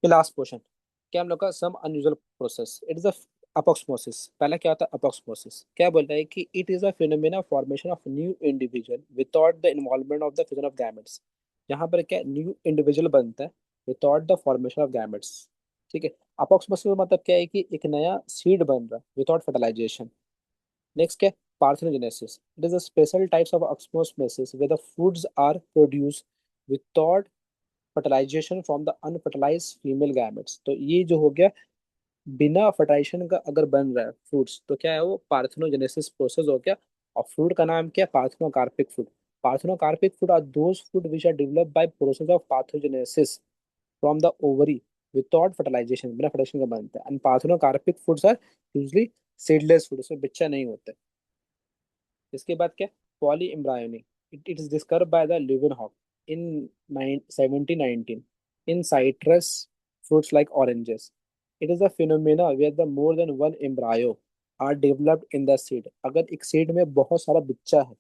S1: फिर लास्ट क्वेश्चन, क्या हम लोग का सम अनयूजुअल प्रोसेस, इट इज अपोक्समोसिस। पहला क्या होता है अपोक्समोसिस, क्या बोल रहा है कि it is a phenomena formation of new individual without the involvement of the fission of gametes. यहाँ पर क्या न्यू इंडिविजुअल बनता है without the formation of gametes. ठीक है। अपोक्समोसिस मतलब क्या है कि एक नया सीड बन रहा है विदाउट फर्टिलाइजेशन। नेक्स्ट क्या है parthenogenesis, it is a special types of ऑक्समोसिस where the fruits are produce without fertilization from the unfertilized female gametes. तो ये जो हो गया बिना फर्टिलाइजेशन का अगर बन रहा है फ्रूट्स, तो क्या है वो पार्थेनोजेनेसिस प्रोसेस हो गया। और फ्रूट का नाम क्या है parthenocarpic fruit. Parthenocarpic fruit are those fruit which are developed by process of parthenogenesis from the ovary without fertilization, बिना फर्टिलाइजेशन का बनता है। And parthenocarpic fruits are usually seedless fruit, उसमें बच्चा नहीं होता। इसके बाद क्या poly embryonic, it is discovered by the Leeuwenhoek in 1719 in citrus fruits like oranges. It is a phenomena where the more than one embryo are developed in the seed. अगर एक seed में बहुत सारा बिच्चा है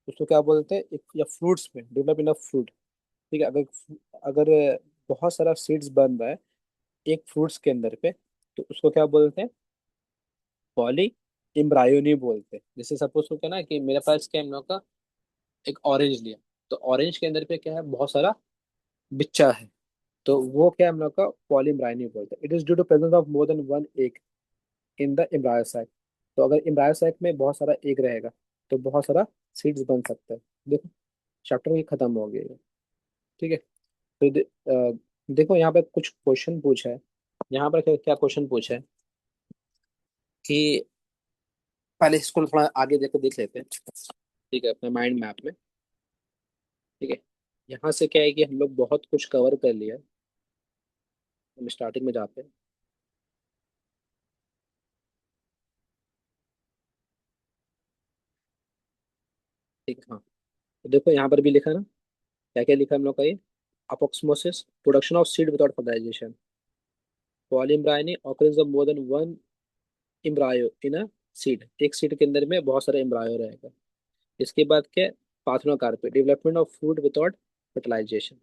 S1: उसको क्या बोलते हैं, एक या फ्रूट्स में डेवलप इन अ फ्रूट। ठीक है। अगर अगर बहुत सारा सीड्स बन रहा है एक फ्रूट्स के अंदर पे, तो उसको क्या बोलते हैं पॉली एम्ब्रायोनी बोलते हैं। जैसे सपोज हो क्या ना कि मेरे पास क्या हम लोग का एक ऑरेंज लिया, तो ऑरेंज के अंदर पे क्या है बहुत सारा बिच्चा है, तो वो क्या हम लोग का पॉलीम्ब्रायोनी बोलते हैं। It is due to presence of more than one egg in the embryo sac। तो अगर एम्ब्रायो sac में बहुत सारा एग रहेगा तो बहुत सारा सीड्स बन सकता है। देखो चैप्टर ये खत्म हो गया है। ठीक है। तो देखो यहाँ पे कुछ क्वेश्चन पूछा है। यहाँ पर क्या क्या क्वेश्चन पूछा है कि पहले इसको थोड़ा आगे देख लेते हैं। ठीक है अपने माइंड मैप में। ठीक है। यहाँ से क्या है कि हम लोग बहुत कुछ कवर कर लिया है। हम स्टार्टिंग में जाते हैं। ठीक है हाँ। तो देखो यहाँ पर भी लिखा ना, क्या क्या लिखा है हम लोग का ये अपोक्समोसिस production of seed without fertilization, polyembryony occurrence of more than one embryo in a seed, एक सीड के अंदर में बहुत सारे एम्ब्रायो रहेगा। इसके बाद क्या parthenocarpy development of food without fertilization.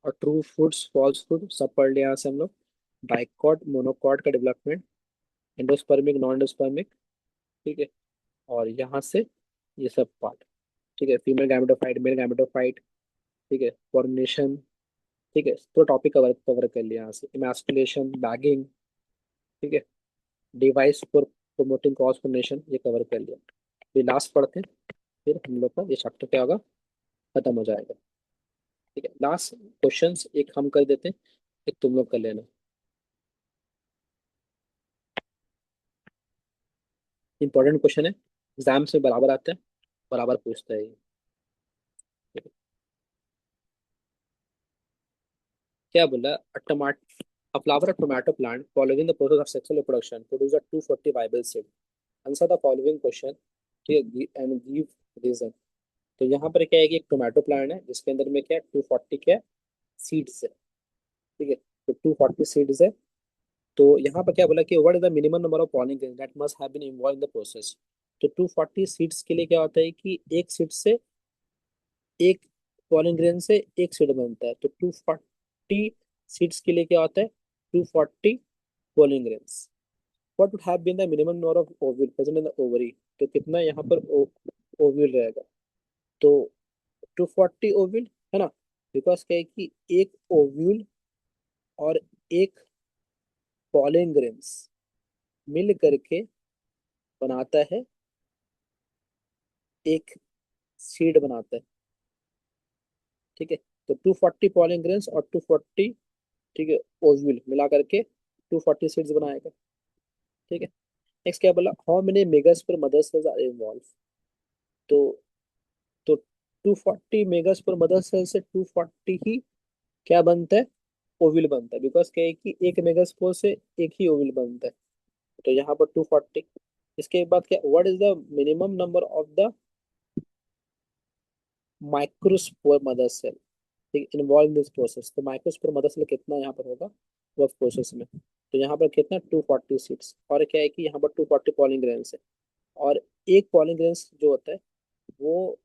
S1: और ट्रू फूड्स फॉल्स फूड सब पढ़ लिया यहाँ से हम लोग। डाइकॉट मोनोकॉट का डेवलपमेंट, एंडोस्पर्मिक नॉन एंडोस्पर्मिक। ठीक है। और यहाँ से ये सब पार्ट। ठीक है। Female gametophyte male gametophyte. ठीक है। फॉर्मेशन। ठीक है पूरा टॉपिक कवर कवर कर लिया यहाँ से, इमास्कुलेशन बैगिंग। ठीक है। Device for promoting cross pollination ये कवर कर लिया। फिर लास्ट पढ़ते हैं, फिर हम लोग का ये चैप्टर क्या होगा खत्म हो जाएगा। ठीक है। लास्ट क्वेश्चंस एक हम कर देते हैं, एक तुम लोग कर लेना। इंपॉर्टेंट क्वेश्चन है, एग्जाम से बराबर आते हैं, बराबर पूछता है ये। ठीक है। क्या बोला a flower of tomato plant following the process of sexual reproduction produce a 240 viable seed। Answer the following question. ठीक है एंड गिव रीजन। तो यहाँ पर क्या है कि एक टोमेटो प्लांट है जिसके अंदर में क्या है 240 क्या सीड्स है। ठीक है। तो 240 सीड्स है। तो यहाँ पर क्या बोला कि what is the minimum number of pollen grain that must have been involve in the process. तो 240 सीड्स के लिए क्या होता है कि एक सीड से एक पॉलिन ग्रेन से एक सीड बनता है। तो 240 सीड्स के लिए क्या होता है 240 pollen grains. What would have been the minimum number of ovule present in the ovary. तो कितना यहाँ पर ओव्यूल रहेगा, तो 240 ओव्यूल, है ना। बिकॉज क्या है कि एक ओव्यूल और एक पॉलिन ग्रेन्स मिल करके बनाता है, एक सीड बनाता है। ठीक है, तो 240 पॉलिन ग्रेन्स और 240, ठीक है, ओव्यूल मिला करके 240 सीड्स बनाएगा। ठीक है, नेक्स्ट क्या बोला, हाउ मेनी मेगास पर मदर सेल्स आर इन्वॉल्व। तो 240 मेगास पर मदर सेल से 240 ही क्या बनता है, ओविल बनता है, बिकॉज क्या है कि एक मेगास्पोर से एक ही ओविल बनता है। तो यहाँ पर 240। इसके बाद क्या, what is the minimum number of the microspore mother cell involve in this process. तो माइक्रोस्पोर मदर सेल कितना यहाँ पर होगा वर्क प्रोसेस में, तो यहाँ पर कितना 240 सीट्स, और क्या है कि यहाँ पर 240 पॉलिंग ग्रेन्स है। और एक पॉलिंग ग्रेन्स जो होता है वो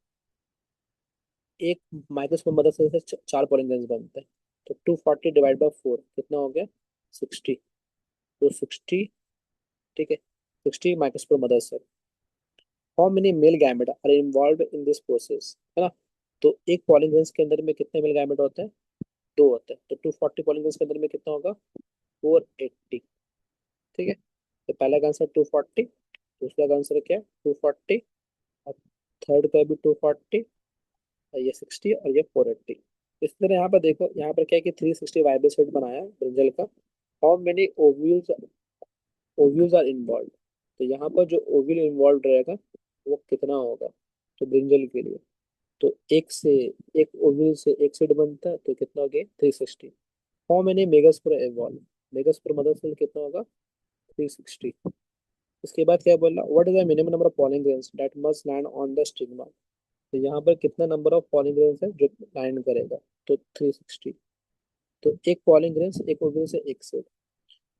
S1: एक माइक्रोस्कोप मदद से चार पॉलिंग ग्रेन्स बनते हैं। तो 240 डिवाइड बाई 4 कितना हो गया, 60। तो 60, ठीक है, 60 माइक्रोस्कोप मदर से। How many male gamete are involve in this process, है ना। तो एक पॉलिंग ग्रेन्स के अंदर में कितने मेल गैमेट होते हैं, दो होते हैं। तो 240 पॉलिंग ग्रेन्स के अंदर में कितना होगा, 480। ठीक है, तो पहला का आंसर 240, दूसरा का आंसर क्या है 240, और थर्ड का भी 240, और ये 60 और ये 480। इस तरह यहाँ पर देखो, यहाँ पर क्या है कि 360 वाइब्रेट सेट बनाया है ब्रिंजल का। How many ovules, ovules are involve. तो यहाँ पर जो ओव्यूल इन्वॉल्व रहेगा वो कितना होगा, तो ब्रिंजल के लिए, तो एक ओव्यूल से एक सीड बनता है, तो कितना हो गया 360। How many megaspore involve, megaspore mother cell कितना होगा 360। इसके बाद क्या बोला, what is the minimum number of pollen grains that must land on the stigma. तो यहाँ पर कितना नंबर ऑफ पॉलिन ग्रेन्स है जो लैंड करेगा, तो 360। तो एक पॉलिन ग्रेन्स एक ओव्यूल से एक seed.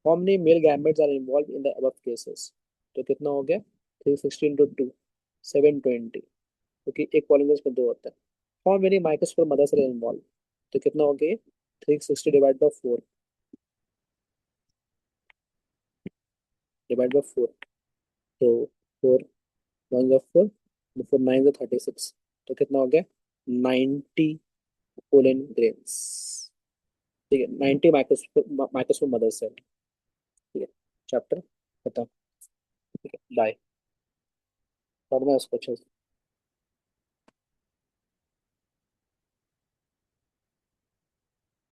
S1: How many male gametes are involve in the above cases. तो कितना हो गया 360 इंटू 2, 720, क्योंकि एक पॉलिन ग्रेन्स में दो होता है। How many microspore mothers are involve. तो कितना हो गया 360 डिवाइड बाई 4, डिवाइड बाई 4। तो 4 1 जा 4, 4 9 जा 36। तो कितना हो गया 90 पोलन ग्रेन्स। ठीक है, 90 माइक्रोस्कोप माइक्रोस्कोप मदर सेल। ठीक है, चैप्टर खत्म। ठीक है, बाय, पढ़ना है उसको अच्छे से।